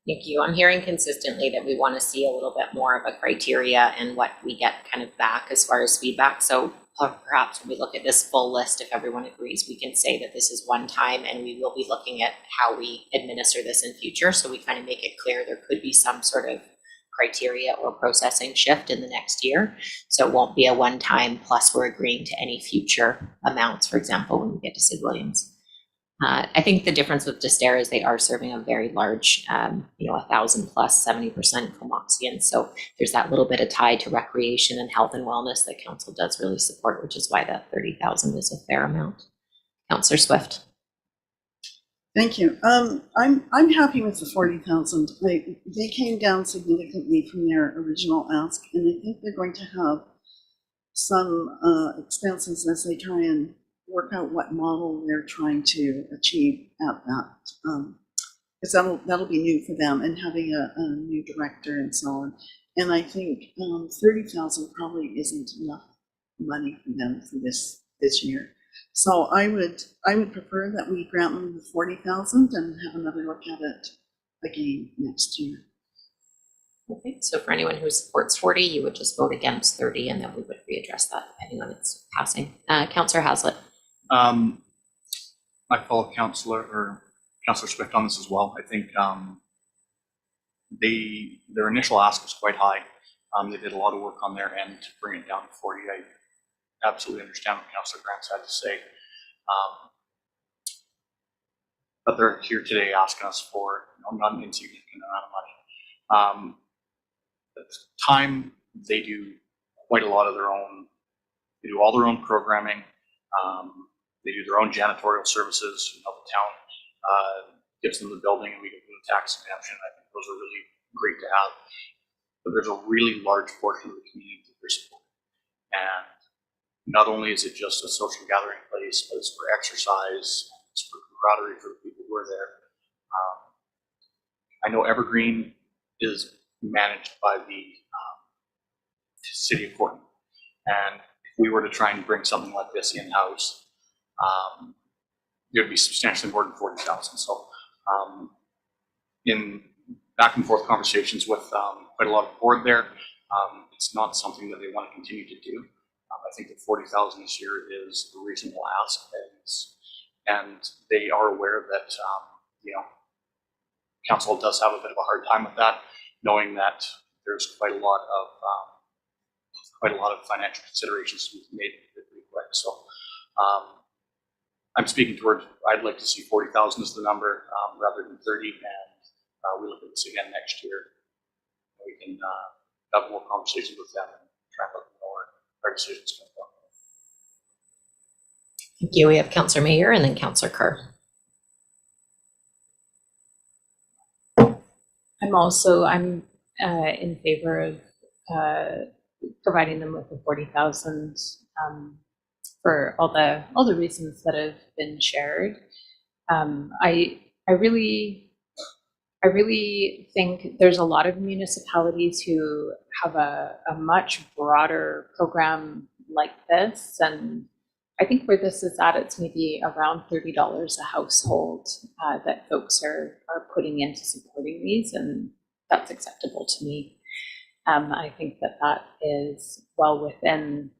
Thank you. I'm hearing consistently that we want to see a little bit more of a criteria and what we get kind of back as far as feedback. So perhaps when we look at this full list, if everyone agrees, we can say that this is one time, and we will be looking at how we administer this in future. So we kind of make it clear there could be some sort of criteria or processing shift in the next year. So it won't be a one time plus we're agreeing to any future amounts, for example, when we get to Sid Williams. I think the difference with Destair is they are serving a very large, 1,000 plus 70% Comoxian. So there's that little bit of tie to recreation and health and wellness that council does really support, which is why that 30,000 is a fair amount. Councillor Swift. Thank you. I'm happy with the 40,000. They came down significantly from their original ask, and I think they're going to have some expenses as they try and work out what model they're trying to achieve at that, because that'll be new for them, and having a new director and so on. And I think 30,000 probably isn't enough money for them for this year. So I would prefer that we grant them the 40,000 and have another look at it again next year. Okay, so for anyone who supports 40, you would just vote against 30, and then we would readdress that depending on its passing. Councillor Haslett. I follow Councillor Swift on this as well. I think their initial ask was quite high. They did a lot of work on their end to bring it down to 40. I absolutely understand what Councillor Grants had to say. But they're here today asking us for not an insignificant amount of money. At the time, they do quite a lot of their own, they do all their own programming. They do their own janitorial services. You know, the town gives them the building and we give them the tax exemption. I think those are really great to have. But there's a really large portion of the community that they're supporting. And not only is it just a social gathering place, but it's for exercise, it's for camaraderie for the people who are there. I know Evergreen is managed by the city of Corton. And if we were to try and bring something like this in-house, it would be substantially more than 40,000. So in back and forth conversations with quite a lot of board there, it's not something that they want to continue to do. I think that 40,000 this year is a reasonable ask, and they are aware that you know, council does have a bit of a hard time with that, knowing that there's quite a lot of financial considerations to be made pretty quick. So I'm speaking towards, I'd like to see 40,000 as the number rather than 30, and we look at this again next year. We can have more conversations with them and try and let them know our decisions come from. Thank you. We have Councillor Mayer and then Councillor Kerr. I'm in favor of providing them with the 40,000 for all the reasons that have been shared. I really think there's a lot of municipalities who have a much broader program like this, and I think where this is at, it's maybe around $30 a household that folks are putting into supporting these, and that's acceptable to me. I think that is well within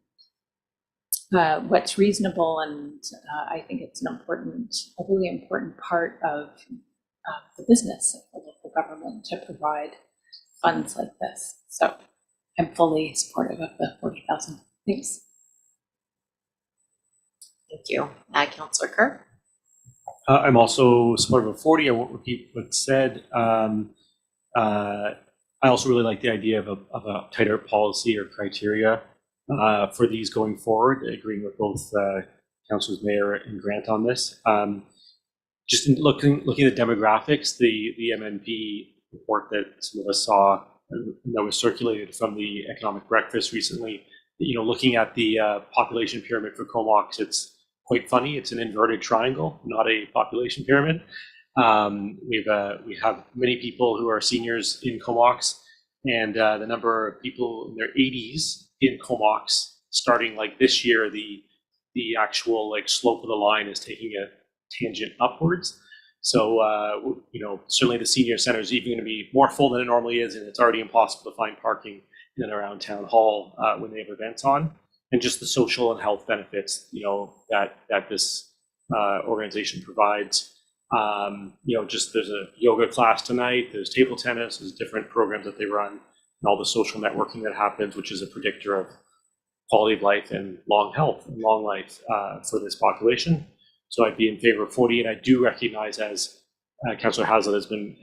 what's reasonable, and I think it's a really important part of the business of the local government to provide funds like this. So I'm fully supportive of the 40,000. Thanks. Thank you. Councillor Kerr. I'm also supportive of 40. I won't repeat what's said. I also really like the idea of a tighter policy or criteria for these going forward, agreeing with both Councillors Mayer and Grant on this. Just in looking at the demographics, the MNP report that some of us saw that was circulated from the Economic Breakfast recently, you know, looking at the population pyramid for Comox, it's quite funny. It's an inverted triangle, not a population pyramid. We have many people who are seniors in Comox, and the number of people in their 80s in Comox, starting like this year, the actual like slope of the line is taking a tangent upwards. So you know, certainly the senior center is even going to be more full than it normally is, and it's already impossible to find parking in and around town hall when they have events on. And just the social and health benefits, you know, that this organization provides. You know, just there's a yoga class tonight, there's table tennis, there's different programs that they run, and all the social networking that happens, which is a predictor of quality of life and long health and long life for this population. So I'd be in favor of 40, and I do recognize, as Councillor Haslett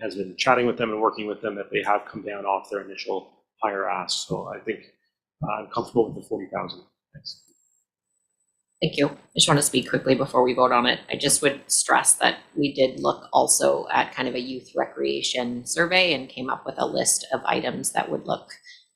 has been chatting with them and working with them, that they have come down off their initial higher ask. So I think I'm comfortable with the 40,000. Thanks. Thank you. I just want to speak quickly before we vote on it. I just would stress that we did look also at kind of a youth recreation survey and came up with a list of items that would look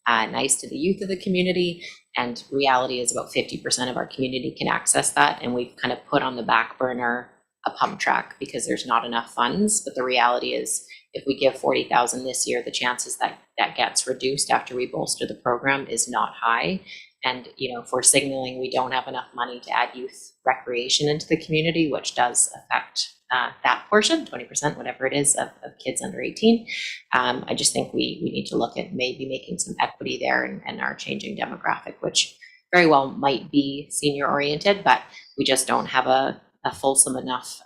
nice to the youth of the community. And reality is about 50% of our community can access that. And we've kind of put on the back burner a pump track because there's not enough funds. But the reality is, if we give 40,000 this year, the chances that that gets reduced after we bolster the program is not high. And, you know, if we're signaling we don't have enough money to add youth recreation into the community, which does affect that portion, 20%, whatever it is, of kids under 18, I just think we need to look at maybe making some equity there and our changing demographic, which very well might be senior oriented, but we just don't have a fulsome enough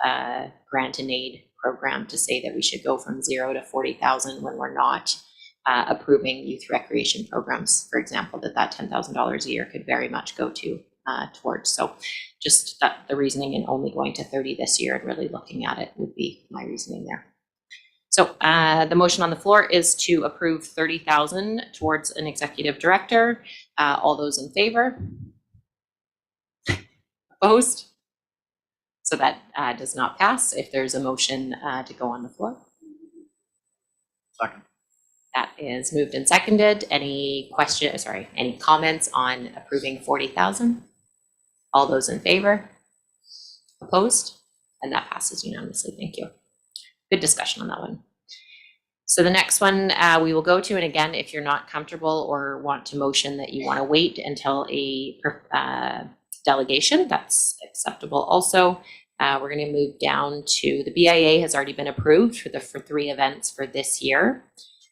grant and aid program to say that we should go from 0 to 40,000 when we're not approving youth recreation programs, for example, that $10,000 a year could very much go towards. So just the reasoning in only going to 30 this year and really looking at it would be my reasoning there. So the motion on the floor is to approve 30,000 towards an executive director. All those in favor? Opposed? So that does not pass. If there's a motion to go on the floor. Second. That is moved and seconded. Any comments on approving 40,000? All those in favor? Opposed? And that passes unanimously. Thank you. Good discussion on that one. So the next one we will go to, and again, if you're not comfortable or want to motion that you want to wait until a delegation, that's acceptable also. We're going to move down to the BIA has already been approved for 3 events for this year.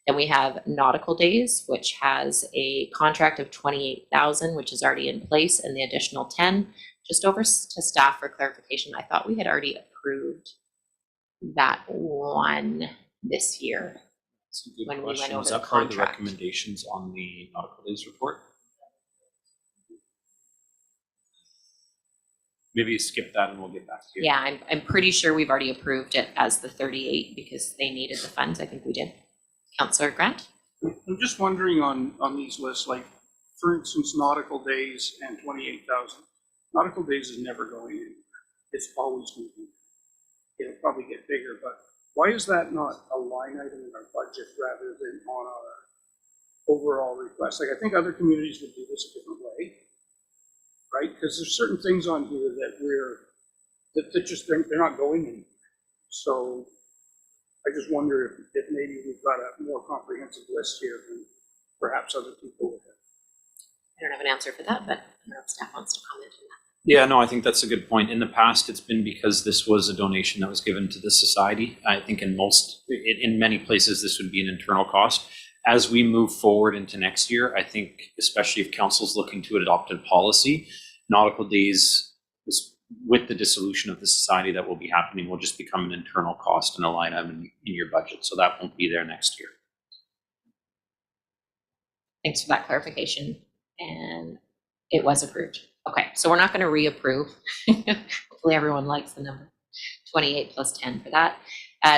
Then we have Nautical Days, which has a contract of 28,000, which is already in place, and the additional 10. Just over to staff for clarification. I thought we had already approved that one this year. That's a good When we question. went over Was the that part of the contract. recommendations on the Nautical Days report? Maybe skip that and we'll get back to you. Yeah, I'm pretty sure we've already approved it as the 38 because they needed the funds. I think we did. Councillor Grant? I'm just wondering on these lists, like, for instance, Nautical Days and 28,000. Nautical Days is never going anywhere. It's always moving. It'll probably get bigger, but why is that not a line item in our budget rather than on our overall request? Like, I think other communities would do this a different way, right? Because there's certain things on here that just, they're not going anywhere. So I just wonder if maybe we've got a more comprehensive list here than perhaps other people would have. I don't have an answer for that, but I don't know if staff wants to comment on that. Yeah, no, I think that's a good point. In the past, it's been because this was a donation that was given to the society. I think in many places, this would be an internal cost. As we move forward into next year, I think, especially if council's looking to adopt a policy, Nautical Days, with the dissolution of the society that will be happening, will just become an internal cost and a line item in your budget. So that won't be there next year. Thanks for that clarification. And it was approved. Okay, so we're not going to reapprove. Hopefully everyone likes the number 28 plus 10 for that.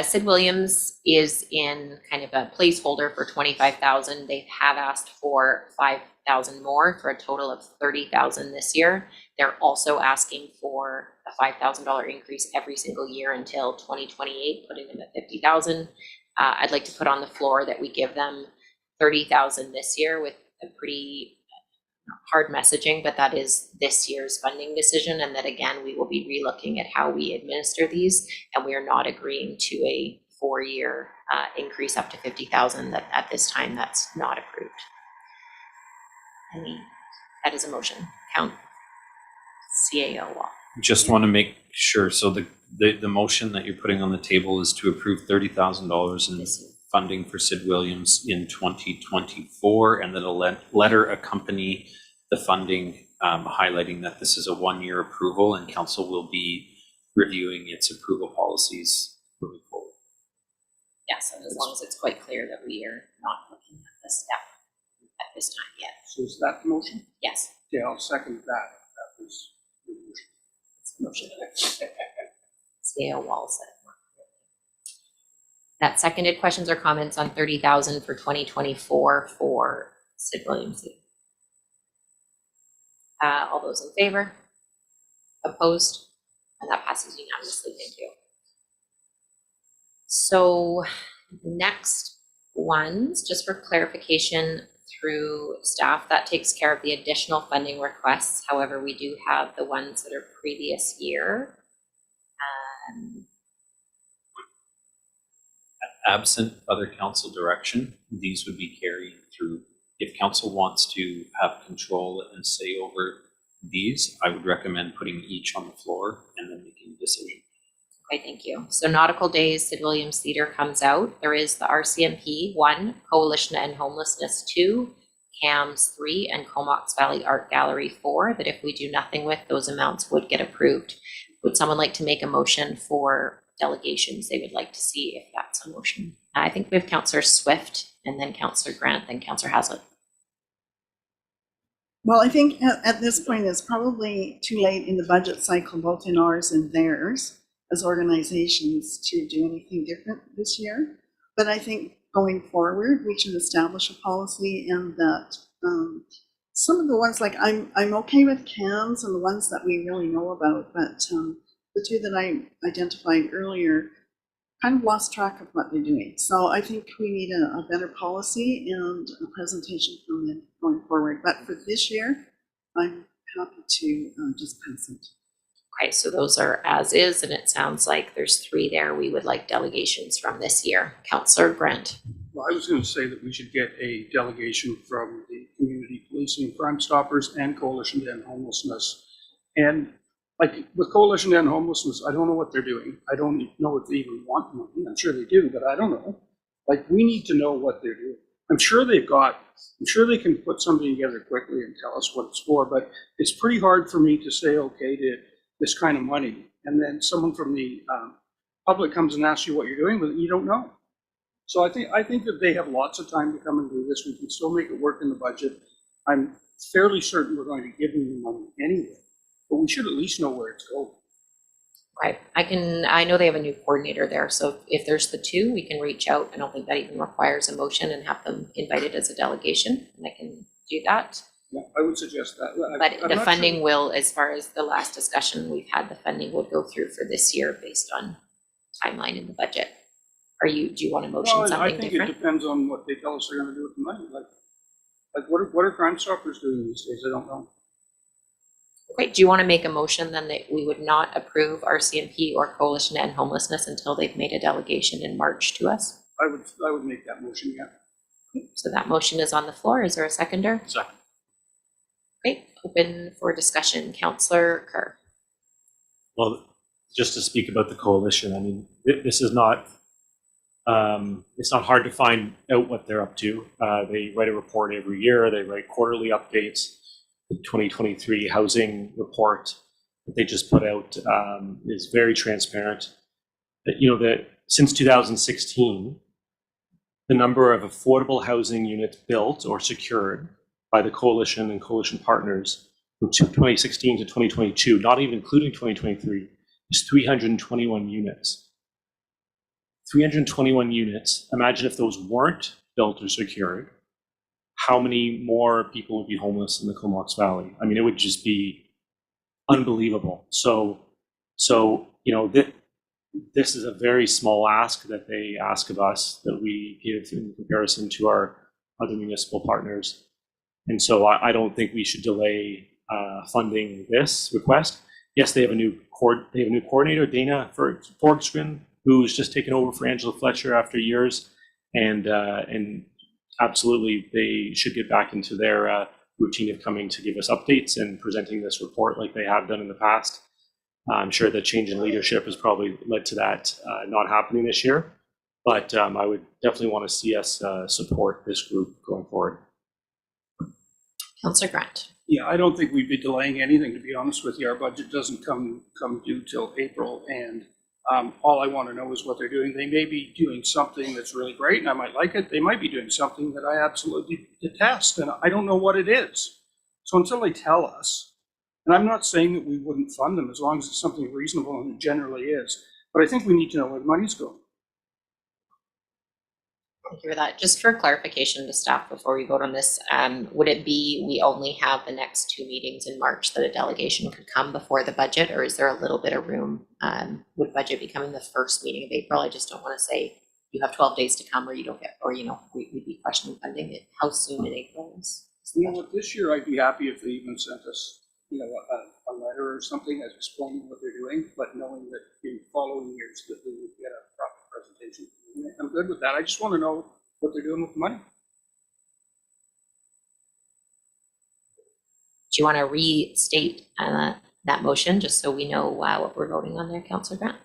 Sid Williams is in kind of a placeholder for 25,000. They have asked for 5,000 more for a total of 30,000 this year. They're also asking for a $5,000 increase every single year until 2028, putting them at 50,000. I'd like to put on the floor that we give them 30,000 this year with a pretty hard messaging, but that is this year's funding decision, and that again we will be relooking at how we administer these, and we are not agreeing to a 4-year increase up to 50,000. That at this time that's not approved. That is a motion. Count CAO Wall. Just want to make sure. So the motion that you're putting on the table is to approve $30,000 in funding for Sid Williams in 2024, and that a letter accompany the funding, highlighting that this is a 1-year approval and council will be reviewing its approval policies moving forward. Yes, and as long as it's quite clear that we are not looking at this step at this time yet. So is that the motion? Yes, Yeah, I'll second that. That was the motion. it's the motion. CAO Wall said. That seconded. Questions or comments on 30,000 for 2024 for Sid Williams? All those in favor? Opposed? And that passes unanimously. Thank you. So next ones, just for clarification through staff, that takes care of the additional funding requests. However, we do have the ones that are previous year. Absent other council direction, these would be carried through. If council wants to have control and say over these, I would recommend putting each on the floor and then making a decision. Okay, thank you. So Nautical Days, Sid Williams Theatre comes out. There is the RCMP 1, Coalition to End Homelessness 2, CAMS 3, and Comox Valley Art Gallery 4, that if we do nothing with, those amounts would get approved. Would someone like to make a motion for delegations they would like to see, if that's a motion? I think we have Councillor Swift, and then Councillor Grant, then Councillor Haslett. Well, I think at this point, it's probably too late in the budget cycle, both in ours and theirs, as organizations, to do anything different this year. But I think going forward, we should establish a policy, and that some of the ones, like I'm okay with cans and the ones that we really know about, but the two that I identified earlier kind of lost track of what they're doing. So I think we need a better policy and a presentation from them going forward. But for this year, I'm happy to just pass it. Okay, so those are as is, and it sounds like there's 3 there we would like delegations from this year. Councillor Grant. Well, I was going to say that we should get a delegation from the Community Policing, Crime Stoppers, and Coalition to End Homelessness. And like with Coalition to End Homelessness, I don't know what they're doing. I don't know if they even want money. I'm sure they do, but I don't know. Like, we need to know what they're doing. I'm sure they can put something together quickly and tell us what it's for, but it's pretty hard for me to say okay to this kind of money, and then someone from the public comes and asks you what you're doing with it, and you don't know. So I think that they have lots of time to come and do this. We can still make it work in the budget. I'm fairly certain we're going to give them the money anyway, but we should at least know where it's going. Right, I know they have a new coordinator there, so if there's the 2, we can reach out. I don't think that even requires a motion, and have them invited as a delegation, and I can do that. Yeah, I would suggest that. But I'm the not funding sure. will, as far as the last discussion we've had, the funding would go through for this year based on timeline in the budget. Do you want to motion Well, I something think different? it depends on what they tell us they're going to do with the money. Like what are Crime Stoppers doing these days? I don't know. Okay, do you want to make a motion then that we would not approve RCMP or Coalition to End Homelessness until they've made a delegation in March to us? I would make that motion, yeah. So that motion is on the floor. Is there a seconder? Second. Great, open for discussion. Councillor Kerr. Well, just to speak about the coalition, I mean, this is not, it's not hard to find out what they're up to. They write a report every year. They write quarterly updates. The 2023 housing report that they just put out is very transparent. That since 2016, the number of affordable housing units built or secured by the coalition and coalition partners from 2016 to 2022, not even including 2023, is 321 units. 321 units. Imagine if those weren't built or secured, how many more people would be homeless in the Comox Valley? I mean, it would just be unbelievable. So this is a very small ask that they ask of us that we give in comparison to our other municipal partners. And so I don't think we should delay funding this request. Yes, they have a new coordinator, Dana Forgstrin, who's just taken over for Angela Fletcher after years, and absolutely they should get back into their routine of coming to give us updates and presenting this report like they have done in the past. I'm sure the change in leadership has probably led to that not happening this year, but I would definitely want to see us support this group going forward. Councillor Grant. Yeah, I don't think we'd be delaying anything, to be honest with you. Our budget doesn't come due till April, and all I want to know is what they're doing. They may be doing something that's really great, and I might like it. They might be doing something that I absolutely detest, and I don't know what it is. So until they tell us, and I'm not saying that we wouldn't fund them as long as it's something reasonable, and it generally is, but I think we need to know where the money's going. Thank you for that. Just for clarification to staff before we vote on this, would it be we only have the next 2 meetings in March that a delegation could come before the budget, or is there a little bit of room? Would budget be coming the first meeting of April? I just don't want to say you have 12 days to come or you don't get, or we'd be questioning funding it. How soon in April is the budget? What, this year I'd be happy if they even sent us a letter or something as explaining what they're doing, but knowing that in following years that we would get a proper presentation. I'm good with that. I just want to know what they're doing with the money. Do you want to restate that motion just so we know what we're voting on there, Councillor Grant?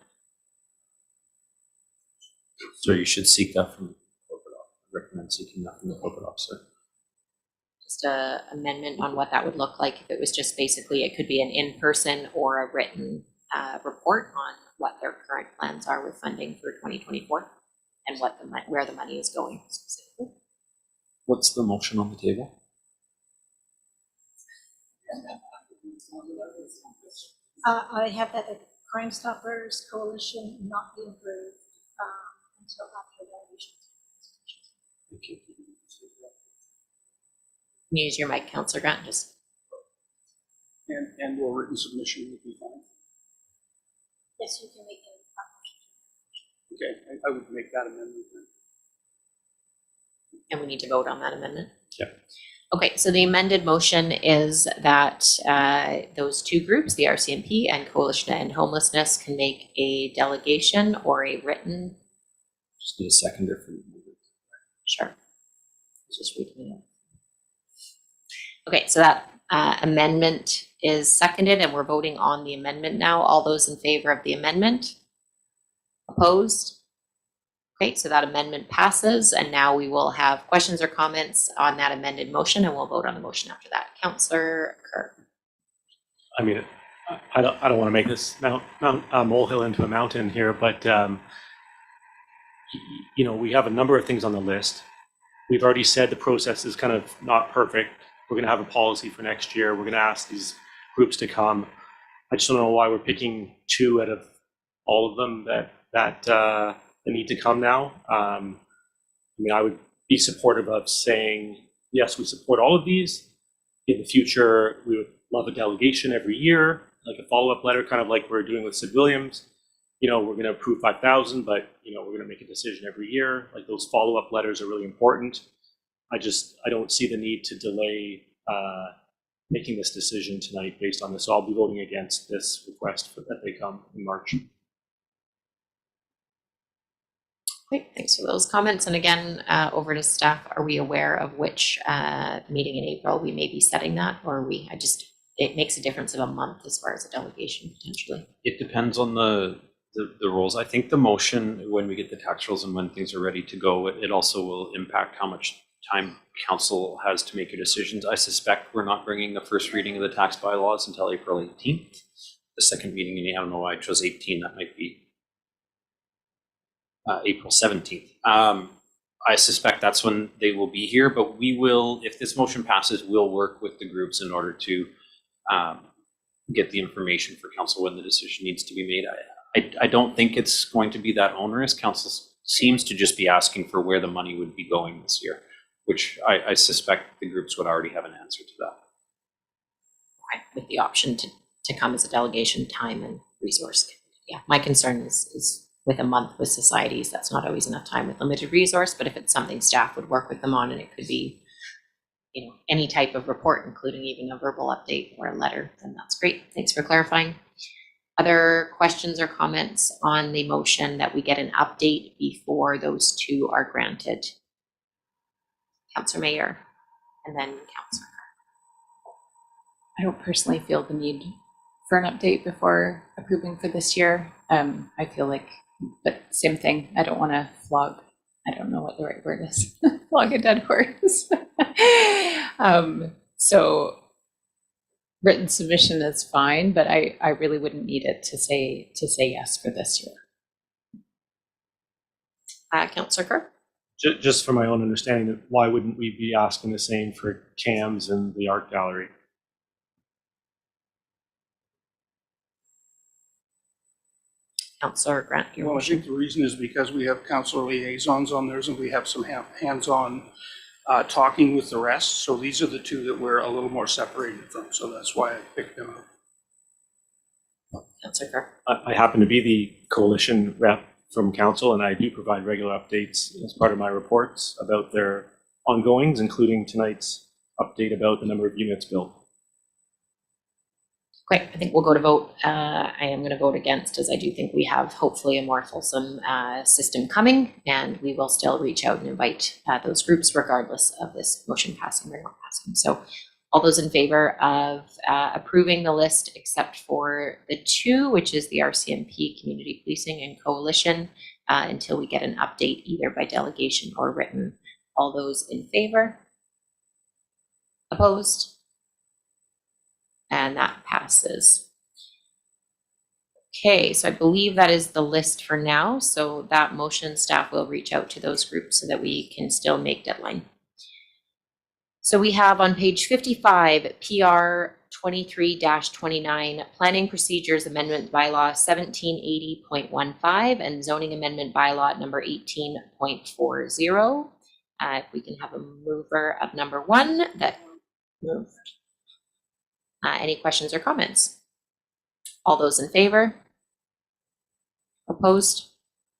So you should seek that from the corporate officer. Recommend seeking that from the corporate officer. Just a amendment on what that would look like if it was just basically, it could be an in-person or a written report on what their current plans are with funding for 2024 and where the money is going specifically. What's the motion on the table? I have that the Crime Stoppers Coalition not be approved until after the elections. Use your mic, Councillor Grant, just. And or written submission would be fine. Yes, you can make it. Okay, I would make that amendment then. And we need to vote on that amendment? Yeah. Okay, so the amended motion is that those two groups, the RCMP and Coalition to End Homelessness, can make a delegation or a written. Just need a seconder for the movement. Sure. Just reading it. Okay, so that amendment is seconded and we're voting on the amendment now. All those in favor of the amendment? Opposed? Okay, so that amendment passes and now we will have questions or comments on that amended motion and we'll vote on the motion after that. Councillor Kerr. I mean, I don't want to make this molehill into a mountain here, but you know, we have a number of things on the list. We've already said the process is kind of not perfect. We're going to have a policy for next year. We're going to ask these groups to come. I just don't know why we're picking two out of all of them that need to come now. I mean, I would be supportive of saying, yes, we support all of these. In the future, we would love a delegation every year, like a follow-up letter, kind of like we're doing with Sid Williams. You know, we're going to approve 5,000, but, you know, we're going to make a decision every year. Like those follow-up letters are really important. I don't see the need to delay making this decision tonight based on this. So I'll be voting against this request that they come in March. Great, thanks for those comments. And again, over to staff, are we aware of which meeting in April we may be setting that, or it makes a difference of a month as far as a delegation potentially? It depends on the rules. I think the motion, when we get the tax rules and when things are ready to go, it also will impact how much time council has to make your decisions. I suspect we're not bringing the first reading of the tax bylaws until April 18th. The second meeting, I don't know why I chose 18, that might be April 17th. I suspect that's when they will be here, but we will, if this motion passes, we'll work with the groups in order to get the information for council when the decision needs to be made. I don't think it's going to be that onerous. Council seems to just be asking for where the money would be going this year, which I suspect the groups would already have an answer to that. Okay, with the option to come as a delegation, time and resource. Yeah, my concern is with a month with societies, that's not always enough time with limited resource, but if it's something staff would work with them on and it could be, you know, any type of report, including even a verbal update or a letter, then that's great. Thanks for clarifying. Other questions or comments on the motion that we get an update before those two are granted? Councillor Mayor and then Councillor. I don't personally feel the need for an update before approving for this year. I feel like, but same thing, I don't want to flog, I don't know what the right word is, flog a dead horse. So written submission is fine, but I really wouldn't need it to say yes for this year. Councillor Kerr. Just for my own understanding, why wouldn't we be asking the same for CAMS and the art gallery? Councillor Grant, your Well, I motion. think the reason is because we have council liaisons on theirs and we have some hands-on talking with the rest. So these are the two that we're a little more separated from. So that's why I picked them up. Councillor Kerr. I happen to be the coalition rep from council, and I do provide regular updates as part of my reports about their ongoings, including tonight's update about the number of units built. Great, I think we'll go to vote. I am going to vote against, as I do think we have hopefully a more fulsome system coming, and we will still reach out and invite those groups regardless of this motion passing or not passing. So all those in favor of approving the list except for the two, which is the RCMP, Community Policing and Coalition, until we get an update either by delegation or written. All those in favor? Opposed? And that passes. Okay, so I believe that is the list for now. So that motion, staff will reach out to those groups so that we can still make deadline. So we have on page 55, PR 23-29, Planning Procedures Amendment Bylaw 1780.15 and Zoning Amendment Bylaw number 18.40. If we can have a mover of number 1 that moved. Any questions or comments? All those in favor? Opposed?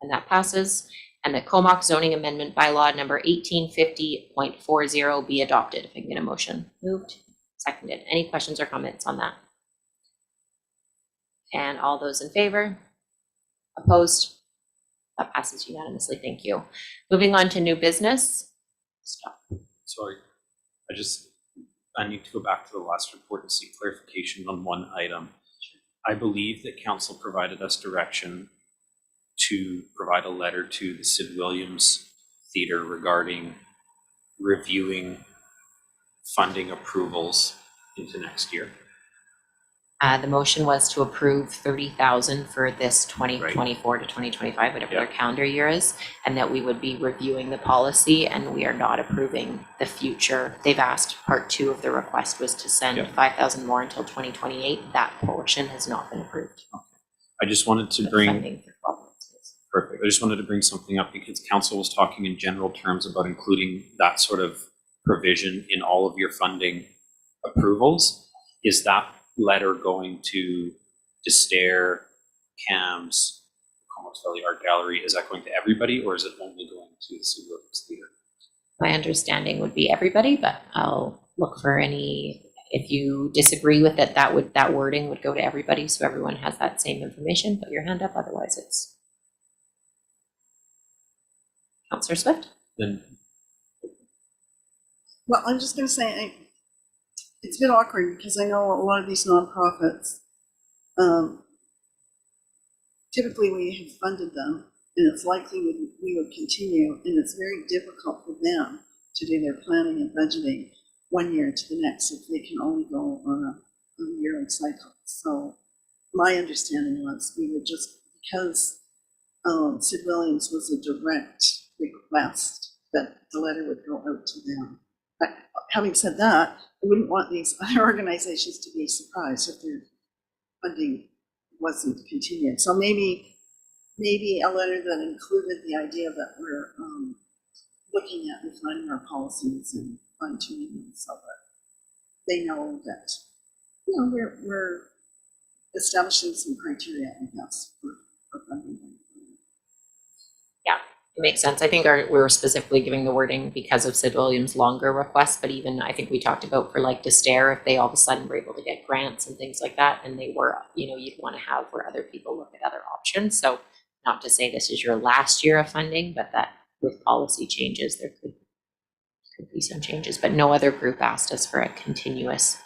And that passes. And the Comox zoning amendment bylaw number 1850.40 be adopted. If I can get a motion. Moved. Seconded. Any questions or comments on that? And all those in favor? Opposed? That passes unanimously. Thank you. Moving on to new business. Stop. Sorry, I need to go back to the last report and seek clarification on one item. I believe that council provided us direction to provide a letter to the Sid Williams Theatre regarding reviewing funding approvals into next year. The motion was to approve 30,000 for this 2024 to 2025, whatever their calendar year is, and that we would be reviewing the policy, and we are not approving the future. They've asked, part 2 of the request was to send 5,000 more until 2028. That portion has not been approved. I just wanted to The bring, funding for 12 months is- perfect. I just wanted to bring something up because council was talking in general terms about including that sort of provision in all of your funding approvals. Is that letter going to Destair, CAMS, Comox Valley Art Gallery? Is that going to everybody, or is it only going to the Sid Williams Theatre? My understanding would be everybody, but I'll look for any, if you disagree with it, that wording would go to everybody, so everyone has that same information. Put your hand up, otherwise it's Councillor Swift. Then Well, I'm just going to say, it's a bit awkward because I know a lot of these nonprofits, typically we have funded them, and it's likely we would continue, and it's very difficult for them to do their planning and budgeting one year to the next if they can only go on a yearly cycle. So my understanding was we would just, because Sid Williams was a direct request, that the letter would go out to them. But having said that, I wouldn't want these other organizations to be surprised if their funding wasn't continued. So maybe a letter that included the idea that we're looking at refining our policies and fine tuning them so that they know that, you know, we're establishing some criteria, I guess, for funding. It makes sense. I think we were specifically giving the wording because of Sid Williams' longer request, but even I think we talked about for like Destair, if they all of a sudden were able to get grants and things like that, and they were, you know, you'd want to have where other people look at other options. So not to say this is your last year of funding, but that with policy changes, there could be some changes, but no other group asked us for a continuous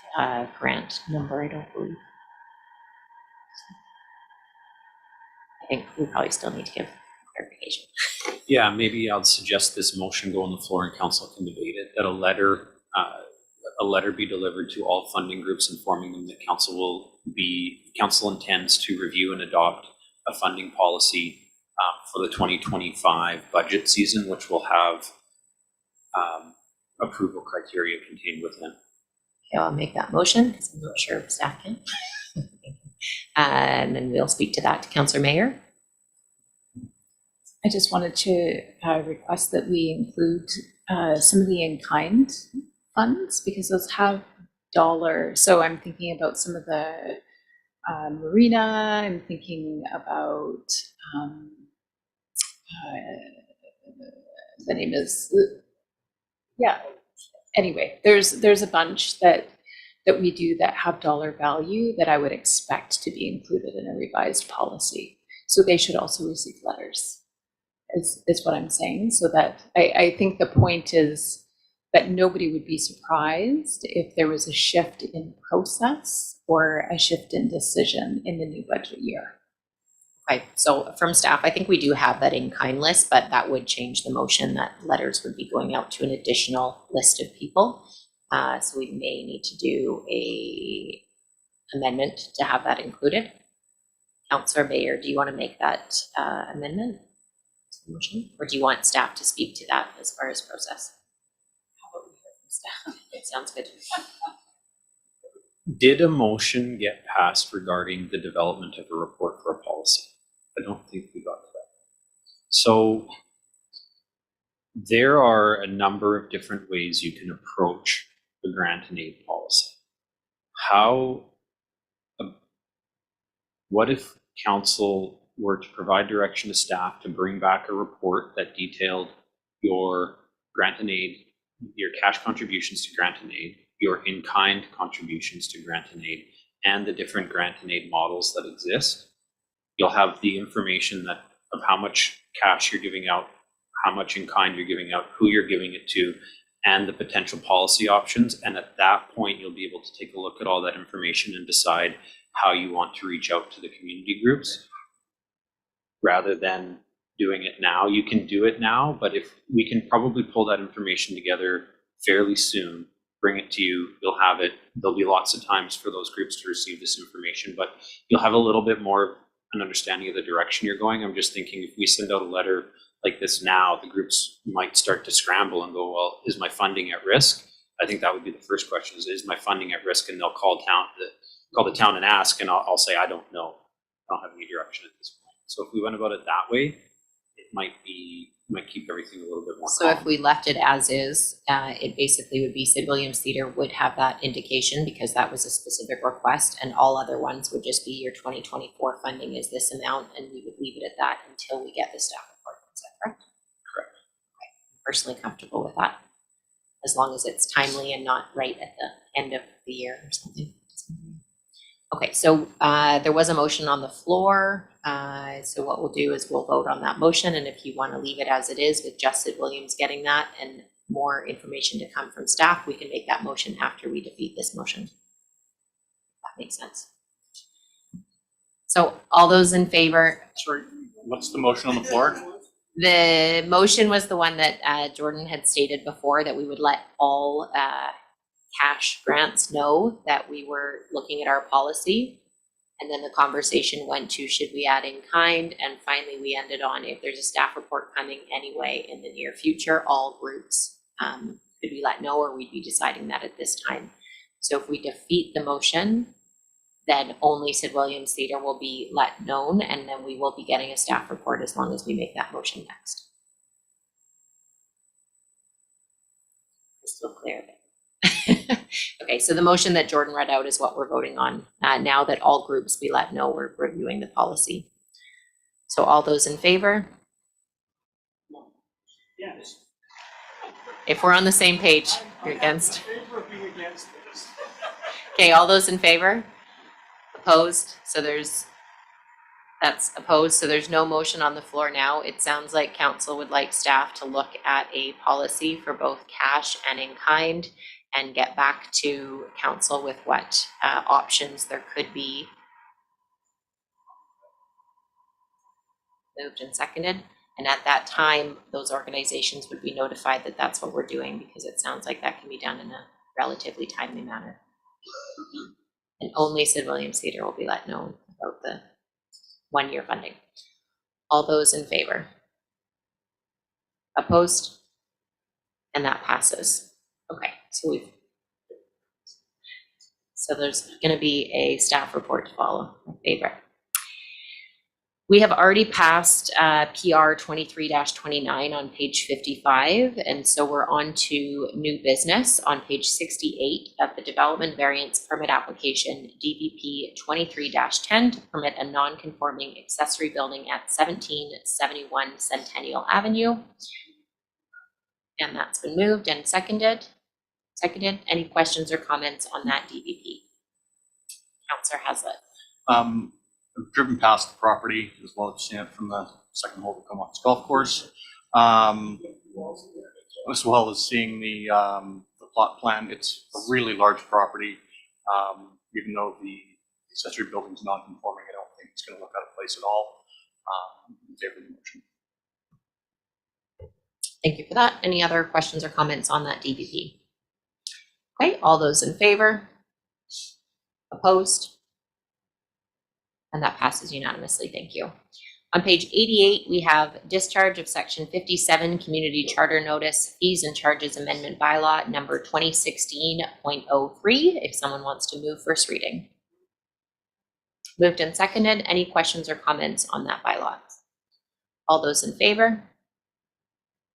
grant number, I don't believe. I think we probably still need to give clarification. yeah, maybe I'll suggest this motion go on the floor and council can debate it, that a letter be delivered to all funding groups informing them that council intends to review and adopt a funding policy for the 2025 budget season, which will have approval criteria contained within. Okay, I'll make that motion because I'm not sure if staff can. And then we'll speak to that to Councillor Mayer. I just wanted to request that we include some of the in-kind funds because those have dollars. So I'm thinking about some of the marina. I'm thinking about the name is Anyway, there's a bunch that we do that have dollar value that I would expect to be included in a revised policy. So they should also receive letters. Is what I'm saying, so that I think the point is that nobody would be surprised if there was a shift in process or a shift in decision in the new budget year. Okay, so from staff, I think we do have that in-kind list, but that would change the motion that letters would be going out to an additional list of people. So we may need to do a amendment to have that included. Councillor Bayer, do you want to make that amendment to the motion? Or do you want staff to speak to that as far as process? How about we hear from staff? It sounds good. Did a motion get passed regarding the development of a report for a policy? I don't think we got to that. So there are a number of different ways you can approach the grant and aid policy. What if council were to provide direction to staff to bring back a report that detailed your grant and aid, your cash contributions to grant and aid, your in-kind contributions to grant and aid, and the different grant and aid models that exist? You'll have the information that of how much cash you're giving out, how much in kind you're giving out, who you're giving it to, and the potential policy options. And at that point, you'll be able to take a look at all that information and decide how you want to reach out to the community groups. Rather than doing it now, you can do it now, but if we can probably pull that information together fairly soon, bring it to you, you'll have it. There'll be lots of times for those groups to receive this information, but you'll have a little bit more an understanding of the direction you're going. I'm just thinking if we send out a letter like this now, the groups might start to scramble and go, well, is my funding at risk? I think that would be the first question is my funding at risk? And they'll call the town and ask, and I'll say, I don't know. I don't have any direction at this point. So if we went about it that way, it might keep everything a little bit more So calm. if we left it as is, it basically would be Sid Williams Theatre would have that indication because that was a specific request, and all other ones would just be your 2024 funding is this amount, and we would leave it at that until we get the staff report. Is that correct? Correct. Okay. I'm personally comfortable with that, as long as it's timely and not right at the end of the year or something. Okay, so there was a motion on the floor. So what we'll do is we'll vote on that motion, and if you want to leave it as it is with just Sid Williams getting that and more information to come from staff, we can make that motion after we defeat this motion. That makes sense. So all those in favor? Sorry, what's the motion on the floor? The motion was the one that Jordan had stated before, that we would let all cash grants know that we were looking at our policy. And then the conversation went to, should we add in kind? And finally, we ended on, if there's a staff report coming anyway in the near future, all groups could be let know, or we'd be deciding that at this time. So if we defeat the motion, then only Sid Williams Theatre will be let known, and then we will be getting a staff report as long as we make that motion next. It's still clear. Okay, so the motion that Jordan read out is what we're voting on now that all groups be let know we're reviewing the policy. So all those in favor? Yes. If we're on the same page, you're against. I'm in favor of being against this. Okay, all those in favor? Opposed? So that's opposed. So there's no motion on the floor now. It sounds like council would like staff to look at a policy for both cash and in kind and get back to council with what options there could be. Moved and seconded. And at that time, those organizations would be notified that that's what we're doing, because it sounds like that can be done in a relatively timely manner. And only Sid Williams Theatre will be let know about the 1-year funding. All those in favor? Opposed? And that passes. Okay, so there's going to be a staff report to follow. My favorite. We have already passed PR 23-29 on page 55, and so we're on to new business on page 68 of the development variance permit application DBP 23-10 to permit a non-conforming accessory building at 1771 Centennial Avenue. And that's been moved and seconded. Any questions or comments on that DBP? Councillor Hazlitt. I've driven past the property as well as seen it from the second hole of Comox Golf Course, as well as seeing the plot plan. It's a really large property. Even though the accessory building is non-conforming, I don't think it's going to look out of place at all. In favor of the motion. Thank you for that. Any other questions or comments on that DBP? Okay, all those in favor? Opposed? And that passes unanimously. Thank you. On page 88, we have discharge of section 57 community charter notice fees and charges amendment bylaw number 2016.03. If someone wants to move first reading. Moved and seconded. Any questions or comments on that bylaw? All those in favor?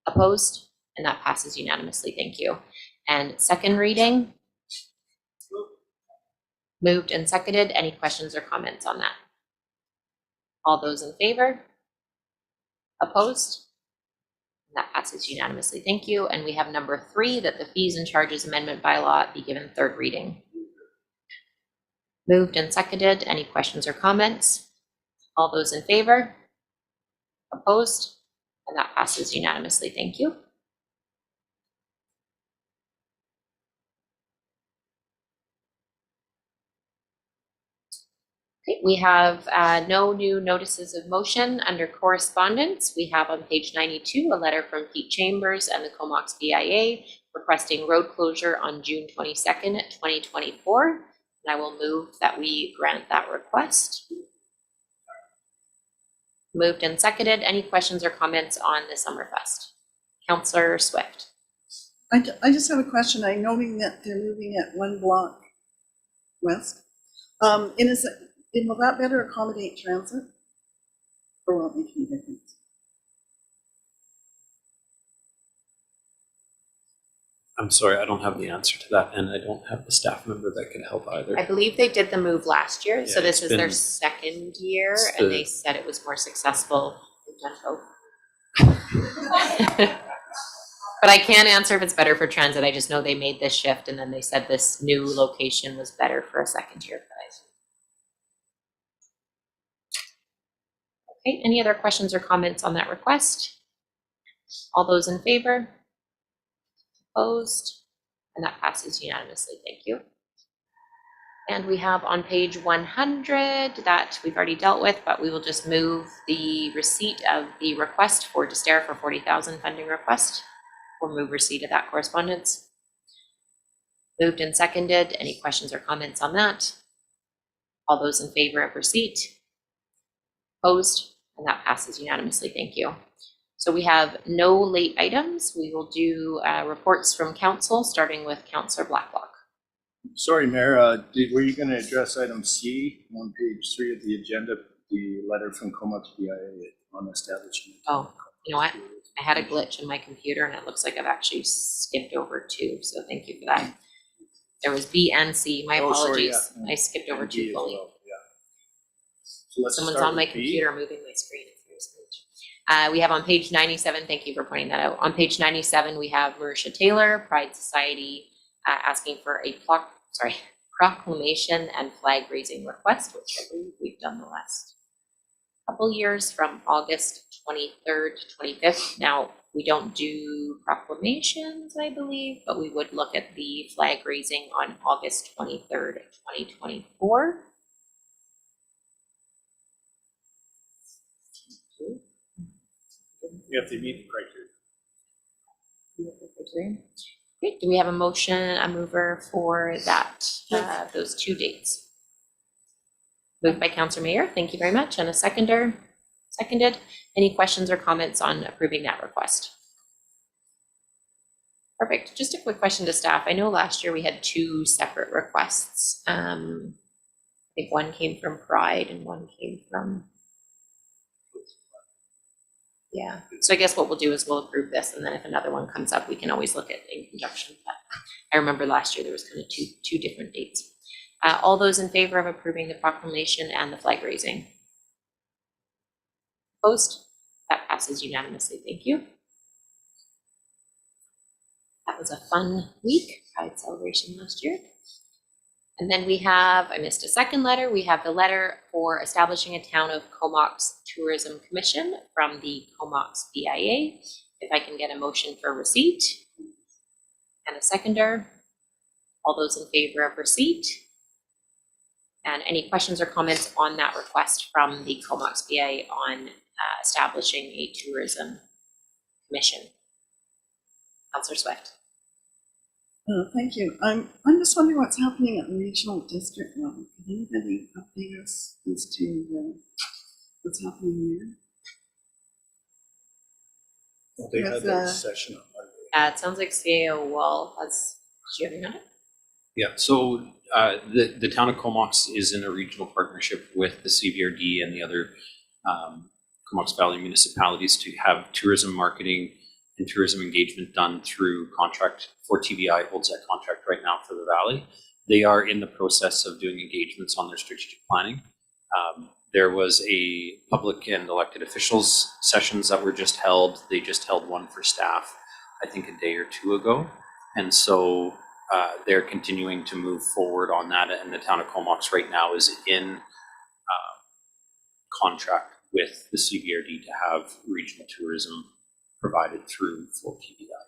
Opposed? And that passes unanimously. Thank you. And second reading? Moved and seconded. Any questions or comments on that? All those in favor? Opposed? That passes unanimously. Thank you. And we have number 3, that the fees and charges amendment bylaw be given third reading. Moved and seconded. Any questions or comments? All those in favor? Opposed? And that passes unanimously. Thank you. Okay, we have no new notices of motion under correspondence. We have on page 92 a letter from Pete Chambers and the Comox BIA requesting road closure on June 22nd, 2024. And I will move that we grant that request. Moved and seconded. Any questions or comments on the Summerfest? Councillor Swift. I just have a question. I'm noting that they're moving it 1 block west. Will that better accommodate transit? Or will it make any difference? I'm sorry, I don't have the answer to that, and I don't have the staff member that can help either. I believe they did the move last year, so Yeah, this it's is their been- second year, it's and the- they said it was more successful in Denver. But I can't answer if it's better for transit. I just know they made this shift, and then they said this new location was better for a second year, guys. Okay, any other questions or comments on that request? All those in favor? Opposed? And that passes unanimously. Thank you. And we have on page 100 that we've already dealt with, but we will just move the receipt of the request for Destair for 40,000 funding request. We'll move receipt of that correspondence. Moved and seconded. Any questions or comments on that? All those in favor of receipt? Opposed? And that passes unanimously. Thank you. So we have no late items. We will do reports from council, starting with Councillor Blacklock. Sorry, Mayor, were you going to address item C on page 3 of the agenda, the letter from Comox BIA on establishment? Oh, you know what? I had a glitch in my computer and it looks like I've actually skipped over 2. So thank you for that. There was B and C. My Oh, sorry, apologies. yeah. I skipped over And 2 D as fully. well, yeah. So let's Someone's start on my with B. computer moving my screen. We have on page 97, thank you for pointing that out. On page 97, we have Marisha Taylor, Pride Society, asking for a proclamation and flag raising request, which I believe we've done the last couple years from August 23rd to 25th. Now, we don't do proclamations, I believe, but we would look at the flag raising on August 23rd, 2024. You have to meet the criteria. Great, do we have a motion, a mover for that, those 2 dates? Moved by Councillor Mayer, thank you very much, and a seconded. Any questions or comments on approving that request? Perfect, just a quick question to staff. I know last year we had 2 separate requests. I think one came from Pride and one came from, yeah. So I guess what we'll do is we'll approve this, and then if another one comes up, we can always look at in conjunction. But I remember last year there was kind of two different dates. All those in favor of approving the proclamation and the flag raising? Opposed? That passes unanimously. Thank you. That was a fun week, Pride celebration last year. And then we have, I missed a second letter, we have the letter for establishing a Town of Comox Tourism Commission from the Comox BIA. If I can get a motion for receipt and a seconder. All those in favor of receipt? And any questions or comments on that request from the Comox BIA on establishing a tourism commission? Councillor Swift. Thank you. I'm just wondering what's happening at the regional district level. Can anybody update us as to what's happening there? They had With, that session on Monday. It sounds like CAO Wall has, did you have it? Yeah, so the town of Comox is in a regional partnership with the CBRD and the other Comox Valley municipalities to have tourism marketing and tourism engagement done through contract for TBI holds that contract right now for the Valley. They are in the process of doing engagements on their strategic planning. There was a public and elected officials sessions that were just held. They just held one for staff, I think a day or two ago. And so they're continuing to move forward on that. And the town of Comox right now is in contract with the CBRD to have regional tourism provided through for TBI.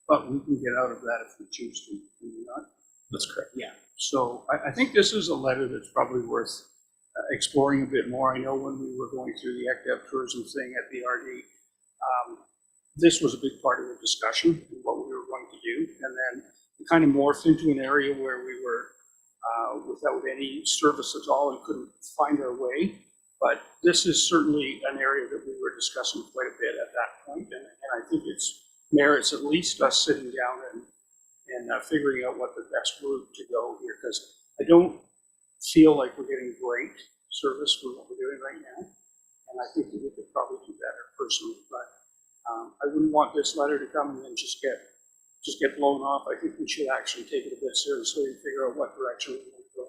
But we can get out of that if we choose to, can we not? That's correct. Yeah, so I think this is a letter that's probably worth exploring a bit more. I know when we were going through the ECDEV tourism thing at the RD, this was a big part of the discussion, what we were going to do. And then it kind of morphed into an area where we were without any service at all and couldn't find our way. But this is certainly an area that we were discussing quite a bit at that point. And I think it's merits at least us sitting down and figuring out what the best route to go here, because I don't feel like we're getting great service for what we're doing right now, and I think that we could probably do better personally. But I wouldn't want this letter to come and then just get blown off. I think we should actually take it a bit seriously and figure out what direction we want to go.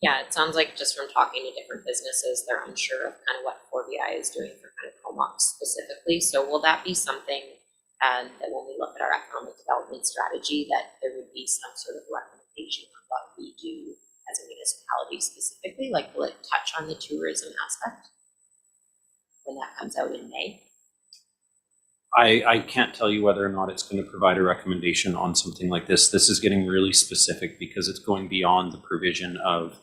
Yeah, it sounds like just from talking to different businesses, they're unsure of kind of what 4BI is doing for kind of Comox specifically. So will that be something that when we look at our economic development strategy, that there would be some sort of recommendation on what we do as a municipality specifically? Like, will it touch on the tourism aspect when that comes out in May? I can't tell you whether or not it's going to provide a recommendation on something like this. This is getting really specific because it's going beyond the provision of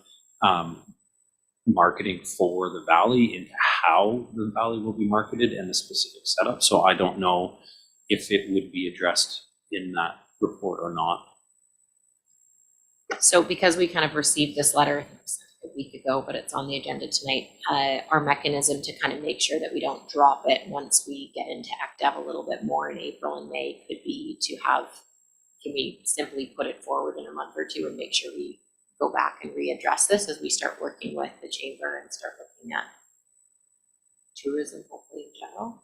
marketing for the Valley into how the Valley will be marketed and the specific setup. So I don't know if it would be addressed in that report or not. So because we kind of received this letter, I think it was a week ago, but it's on the agenda tonight, our mechanism to kind of make sure that we don't drop it once we get into ACDEV a little bit more in April and May could be to have, can we simply put it forward in a month or two and make sure we go back and readdress this as we start working with the chamber and start looking at tourism, hopefully in general.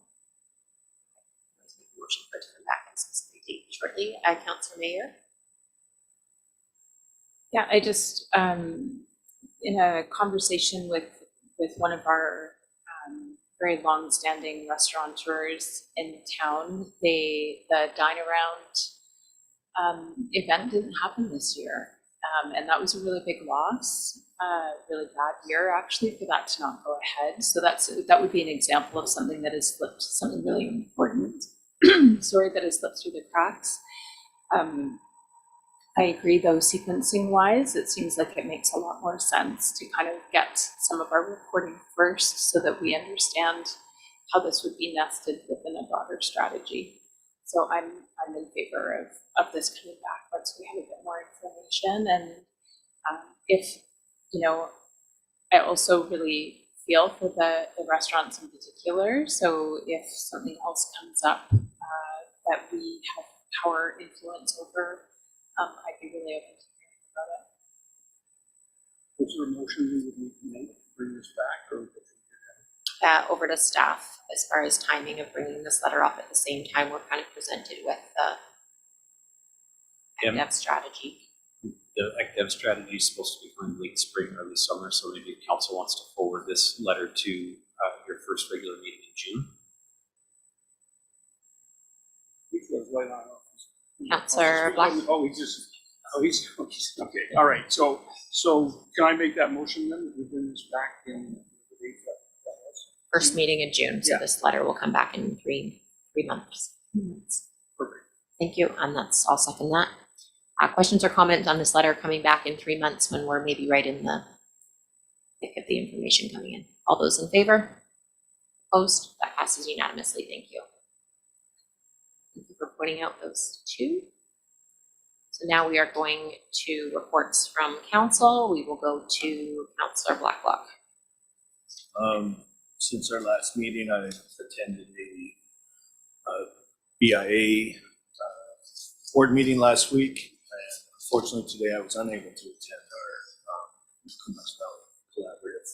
Motion for it to come back and specific date shortly. Councillor Mayor. Yeah, I just, in a conversation with one of our very long-standing restaurateurs in town, the Dine Around event didn't happen this year. And that was a really big loss, really bad year actually for that to not go ahead. So that would be an example of something that has slipped, something really important. Sorry, that has slipped through the cracks. I agree though, sequencing wise, it seems like it makes a lot more sense to kind of get some of our reporting first so that we understand how this would be nested within a broader strategy. So I'm in favor of this coming back once we have a bit more information. And if, you know, I also really feel for the restaurants in particular. So if something else comes up that we have power influence over, I'd be really open to hearing about it. Is there a motion we would need to make to bring this back, or? Over to staff as far as timing of bringing this letter up at the same time we're kind of presented with the ECDEV strategy. The ECDEV strategy is supposed to be coming late spring, early summer, so maybe the council wants to forward this letter to your first regular meeting in June. Councillor Black. He's okay. All right. So can I make that motion then? We bring this back in the date that was? First meeting in June, so Yeah. this letter will come back in three months. Perfect. Thank you, and I'll second that. Questions or comments on this letter coming back in 3 months when we're maybe right in the thick of the information coming in? All those in favor? Opposed? That passes unanimously. Thank you. Thank you for pointing out those two. So now we are going to reports from council. We will go to Councillor Blacklock. Since our last meeting, I attended the BIA board meeting last week, and unfortunately today I was unable to attend our Comox Valley Collaborative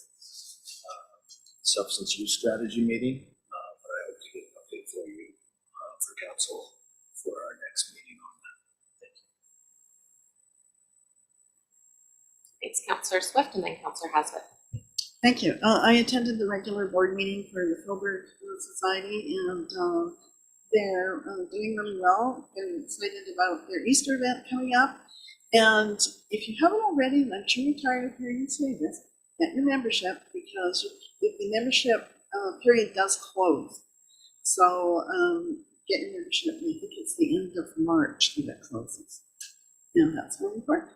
substance use strategy meeting, but I hope to get an update for you for council for our next meeting on that. Thanks, Councillor Swift, and then Councillor Hazlitt. Thank you. I attended the regular board meeting for the Filbert Society, and they're doing really well. They're excited about their Easter event coming up. And if you haven't already, and I'm sure you're tired of hearing me say this, get your membership, because the membership period does close. So get your membership, and I think it's the end of March that it closes. And that's my report.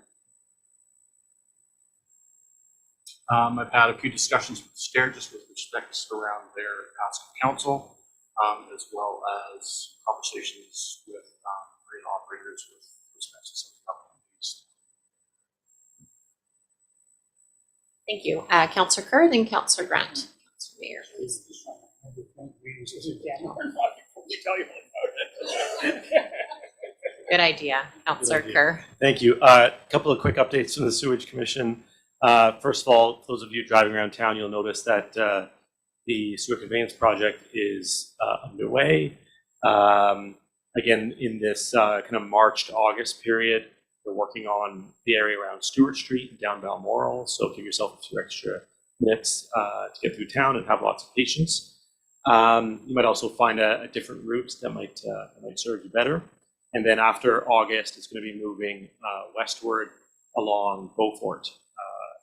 I've had a few discussions with the STAIR just with respect around their ask of council, as well as conversations with marine operators with respect to some opportunities. Thank you. Councillor Kerr, then Councillor Grant. Councillor Mayor, please. Good idea, Councillor Kerr. Thank you. A couple of quick updates from the Sewage Commission. First of all, those of you driving around town, you'll notice that the sewer conveyance project is underway. Again, in this kind of March to August period, we're working on the area around Stewart Street and down Balmoral. So give yourself a few extra minutes to get through town and have lots of patience. You might also find a different route that might serve you better. And then after August, it's going to be moving westward along Beaufort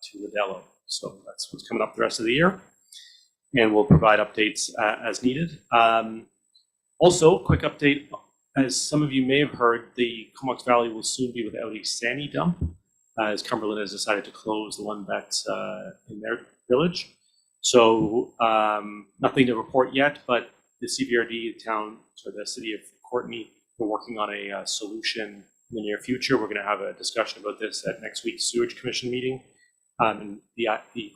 to Lidello. So that's what's coming up the rest of the year. And we'll provide updates as needed. Also, quick update, as some of you may have heard, the Comox Valley will soon be without a Sani dump, as Cumberland has decided to close the one that's in their village. So nothing to report yet, but the CBRD, the city of Courtenay, we're working on a solution in the near future. We're going to have a discussion about this at next week's Sewage Commission meeting. And the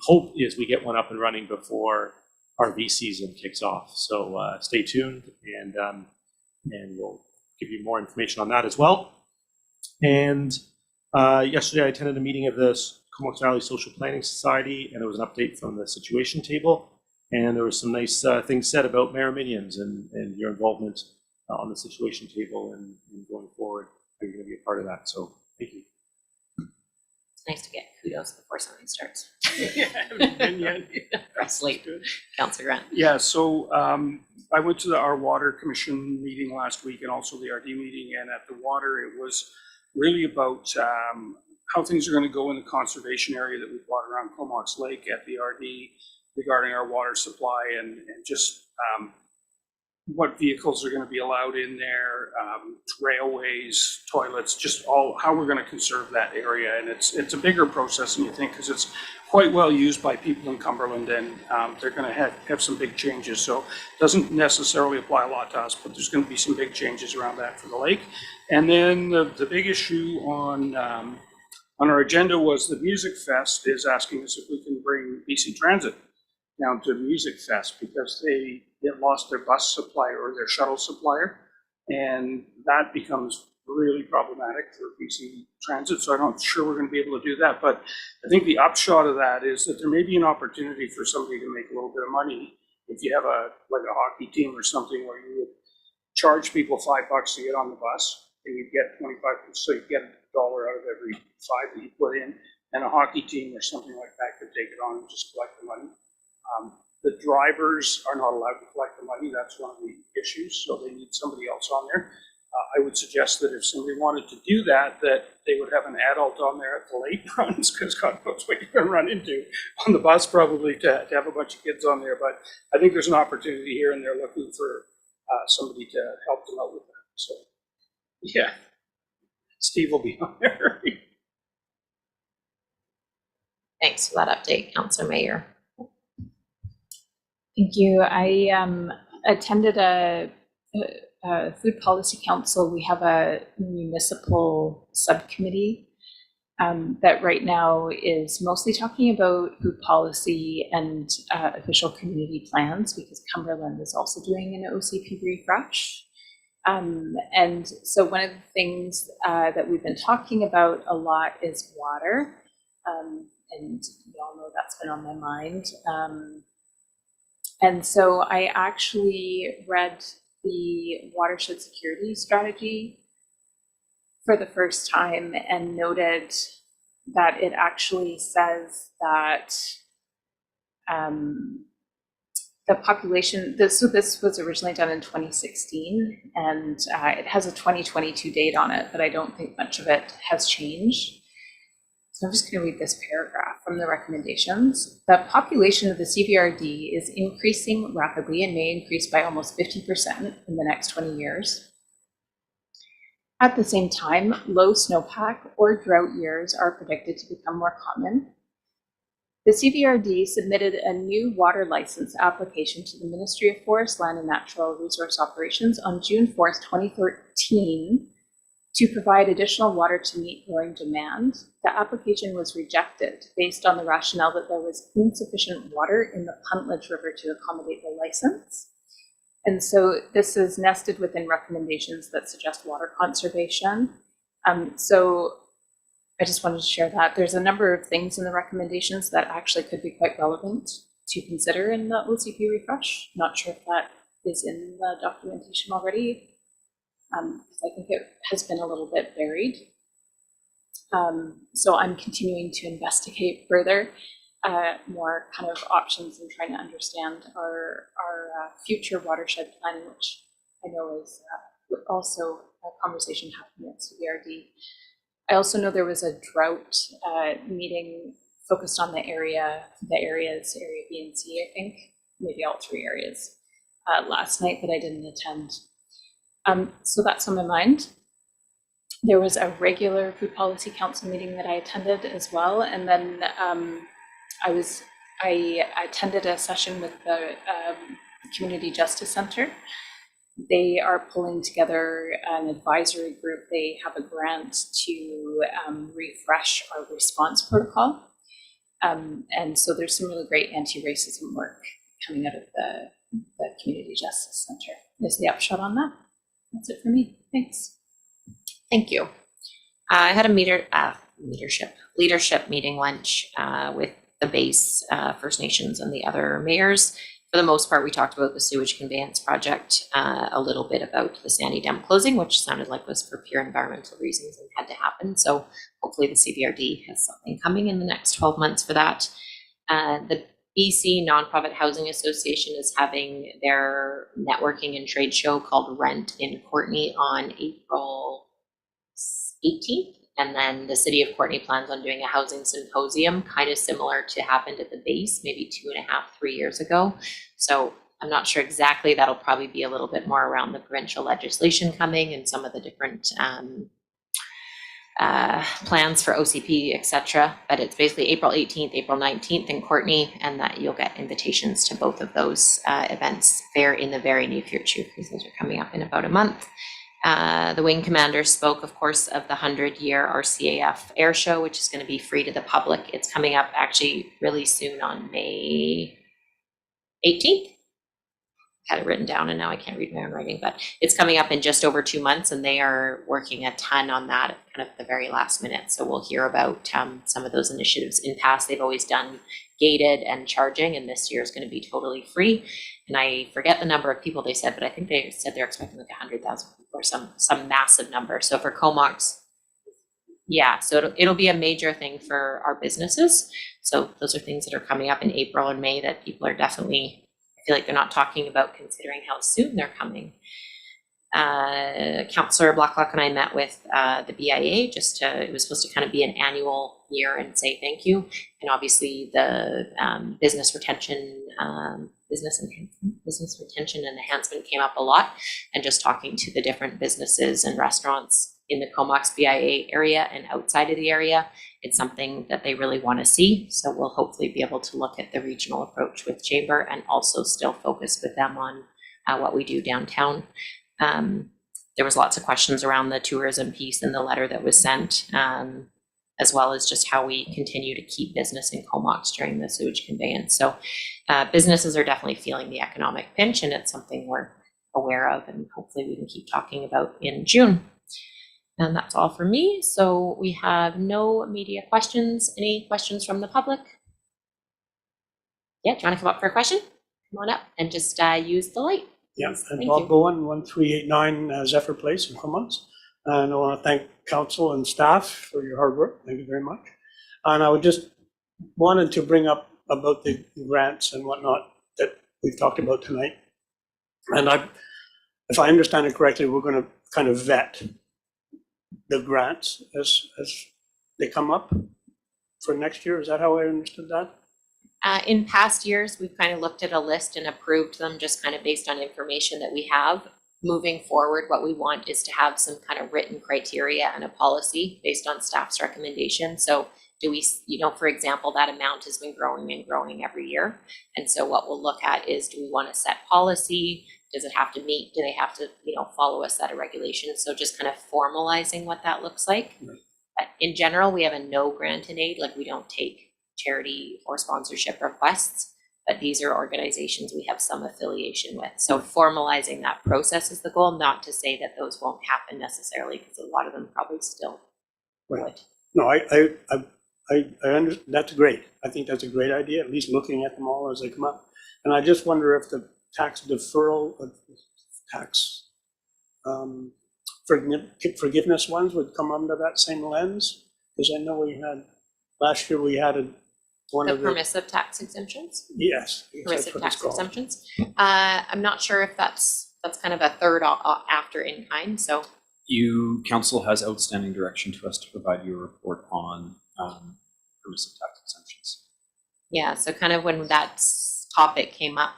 hope is we get one up and running before RV season kicks off. So stay tuned, and we'll give you more information on that as well. And yesterday I attended a meeting of the Comox Valley Social Planning Society, and there was an update from the situation table. And there was some nice things said about Mayor Minions and your involvement on the situation table and going forward. You're going to be a part of that. So thank you. Nice to get kudos before something starts. Yeah. Sleep. Councillor Grant. Yeah, so I went to our Water Commission meeting last week and also the RD meeting, and at the water, it was really about how things are going to go in the conservation area that we bought around Comox Lake at the RD regarding our water supply and just what vehicles are going to be allowed in there, railways, toilets, just all how we're going to conserve that area. And it's a bigger process than you think, because it's quite well used by people in Cumberland, and they're going to have some big changes. So it doesn't necessarily apply a lot to us, but there's going to be some big changes around that for the lake. And then the big issue on our agenda was the Music Fest is asking us if we can bring BC Transit down to Music Fest, because they lost their bus supplier or their shuttle supplier, and that becomes really problematic for BC Transit. So I'm not sure we're going to be able to do that, but I think the upshot of that is that there may be an opportunity for somebody to make a little bit of money if you have a hockey team or something where you would charge people $5 to get on the bus, and you get 25, so you get $1 out of every 5 that you put in, and a hockey team or something like that could take it on and just collect the money. The drivers are not allowed to collect the money. That's one of the issues, so they need somebody else on there. I would suggest that if somebody wanted to do that, that they would have an adult on there at the late runs, because God knows what you're going to run into on the bus probably to have a bunch of kids on there. But I think there's an opportunity here, and they're looking for somebody to help them out with that. So, yeah, Steve will be on there. Thanks for that update, Councillor Mayer. Thank you. I attended a food policy council. We have a municipal subcommittee that right now is mostly talking about food policy and official community plans, because Cumberland is also doing an OCP refresh. And so one of the things that we've been talking about a lot is water. And you all know that's been on my mind. And so I actually read the watershed security strategy for the first time and noted that it actually says that the population, so this was originally done in 2016, and it has a 2022 date on it, but I don't think much of it has changed. So I'm just going to read this paragraph from the recommendations. The population of the CVRD is increasing rapidly and may increase by almost 50% in the next 20 years. At the same time, low snowpack or drought years are predicted to become more common. The CVRD submitted a new water license application to the Ministry of Forest, Land and Natural Resource Operations on June 4th, 2013, to provide additional water to meet growing demand. The application was rejected based on the rationale that there was insufficient water in the Puntledge River to accommodate the license. And so this is nested within recommendations that suggest water conservation. So I just wanted to share that. There's a number of things in the recommendations that actually could be quite relevant to consider in the OCP refresh. Not sure if that is in the documentation already. I think it has been a little bit buried. So I'm continuing to investigate further more kind of options and trying to understand our future watershed plan, which I know is also a conversation happening at CVRD. I also know there was a drought meeting focused on the areas, area B and C, I think, maybe all three areas last night, but I didn't attend. So that's on my mind. There was a regular Food Policy Council meeting that I attended as well, and then I attended a session with the Community Justice Center. They are pulling together an advisory group. They have a grant to refresh our response protocol. And so there's some really great anti-racism work coming out of the Community Justice Center. There's the upshot on that. That's it for me. Thanks. Thank you. I had a leadership meeting lunch with the base First Nations and the other mayors. For the most part, we talked about the sewage conveyance project, a little bit about the Sandy Dam closing, which sounded like was for pure environmental reasons and had to happen. So hopefully the CVRD has something coming in the next 12 months for that. The BC Nonprofit Housing Association is having their networking and trade show called Rent in Courtenay on April 18th. And then the city of Courtenay plans on doing a housing symposium, kind of similar to happened at the base, maybe 2.5-3 years ago. So I'm not sure exactly, that'll probably be a little bit more around the provincial legislation coming and some of the different plans for OCP, etc. But it's basically April 18th, April 19th in Courtenay, and that you'll get invitations to both of those events there in the very near future, because those are coming up in about a month. The wing commander spoke, of course, of the 100-year RCAF air show, which is going to be free to the public. It's coming up actually really soon on May 18th. I had it written down and now I can't read my own writing, but it's coming up in just over 2 months, and they are working a ton on that at kind of the very last minute. So we'll hear about some of those initiatives. In past, they've always done gated and charging, and this year is going to be totally free. And I forget the number of people they said, but I think they said they're expecting like 100,000 people or some massive number. So for Comox, yeah, so it'll be a major thing for our businesses. So those are things that are coming up in April and May that people are definitely, I feel like they're not talking about considering how soon they're coming. Councillor Blacklock and I met with the BIA it was supposed to kind of be an annual year and say thank you. And obviously the business retention enhancement came up a lot, and just talking to the different businesses and restaurants in the Comox BIA area and outside of the area, it's something that they really want to see. So we'll hopefully be able to look at the regional approach with Chamber and also still focus with them on what we do downtown. There was lots of questions around the tourism piece in the letter that was sent, as well as just how we continue to keep business in Comox during the sewage conveyance. So businesses are definitely feeling the economic pinch, and it's something we're aware of, and hopefully we can keep talking about in June. And that's all for me. So we have no media questions. Any questions from the public? Yeah, do you want to come up for a question? come on up and just use the light. Yeah, Please. and Thank Bob you. Bowen, 1389 Zephyr Place in Comox. And I want to thank council and staff for your hard work. Thank you very much. And I would just wanted to bring up about the grants and whatnot that we've talked about tonight. And if I understand it correctly, we're going to kind of vet the grants as they come up for next year. Is that how I understood that? In past years, we've kind of looked at a list and approved them just kind of based on information that we have. Moving forward, what we want is to have some kind of written criteria and a policy based on staff's recommendation. So do we, for example, that amount has been growing and growing every year. And so what we'll look at is, do we want to set policy? Does it have to meet? Do they have to, follow a set of regulations? So just kind of formalizing what that looks like. Right. But in general, we have a no grant in aid, like we don't take charity or sponsorship requests, but these are organizations we have some affiliation with. So formalizing that process is the goal, not to say that those won't happen necessarily, because a lot of them probably still would. No, I understand. That's great. I think that's a great idea, at least looking at them all as they come up. And I just wonder if the tax deferral, tax forgiveness ones would come under that same lens. Because I know last year we had one The of the. permissive tax exemptions, Yes. that's permissive what it's tax called. exemptions. I'm not sure if that's kind of a third after in kind, so. Council has outstanding direction to us to provide you a report on permissive tax exemptions. Yeah, so kind of when that topic came up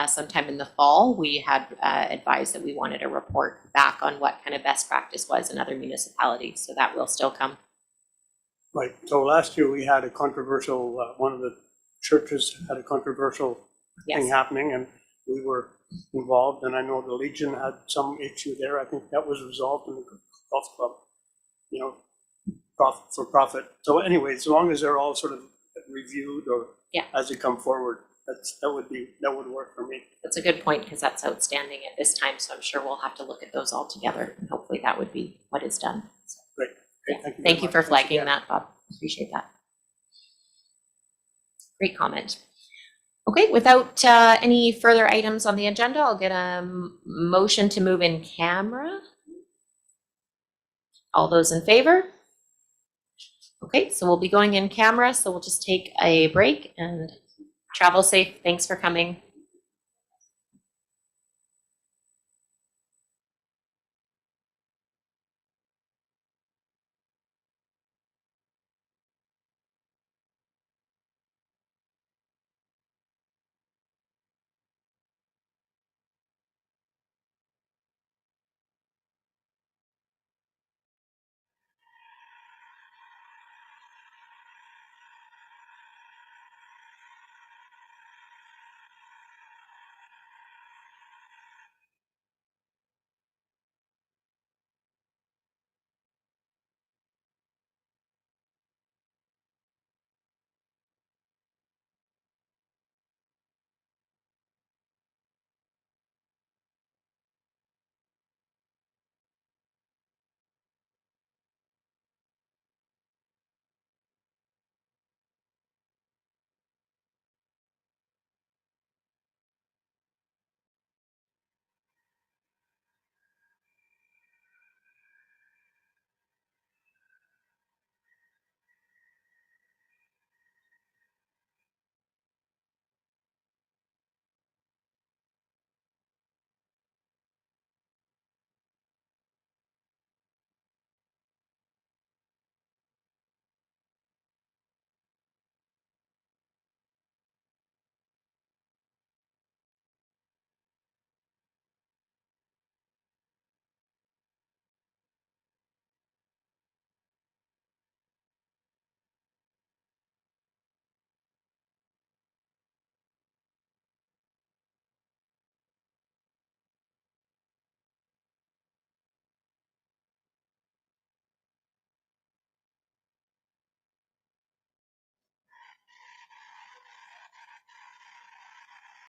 sometime in the fall, we had advised that we wanted a report back on what kind of best practice was in other municipalities, so that will still come. Right, so last year we had a controversial, one of the churches had a controversial thing Yes, happening, and we were involved, and I know the Legion had some issue there. I think that was resolved in the golf club, for profit. So anyway, as long as they're all sort of reviewed or Yeah. as they come forward, that would work for me. that's a good point, because that's outstanding at this time, so I'm sure we'll have to look at those all together, and hopefully that would be what is done. So, Great. yeah. Okay, thank you. Thank very you for much. Thanks flagging again. that, Bob. Appreciate that. Great comment. Okay, without any further items on the agenda, I'll get a motion to move in camera. All those in favor? Okay, so we'll be going in camera, so we'll just take a break and travel safe. Thanks for coming.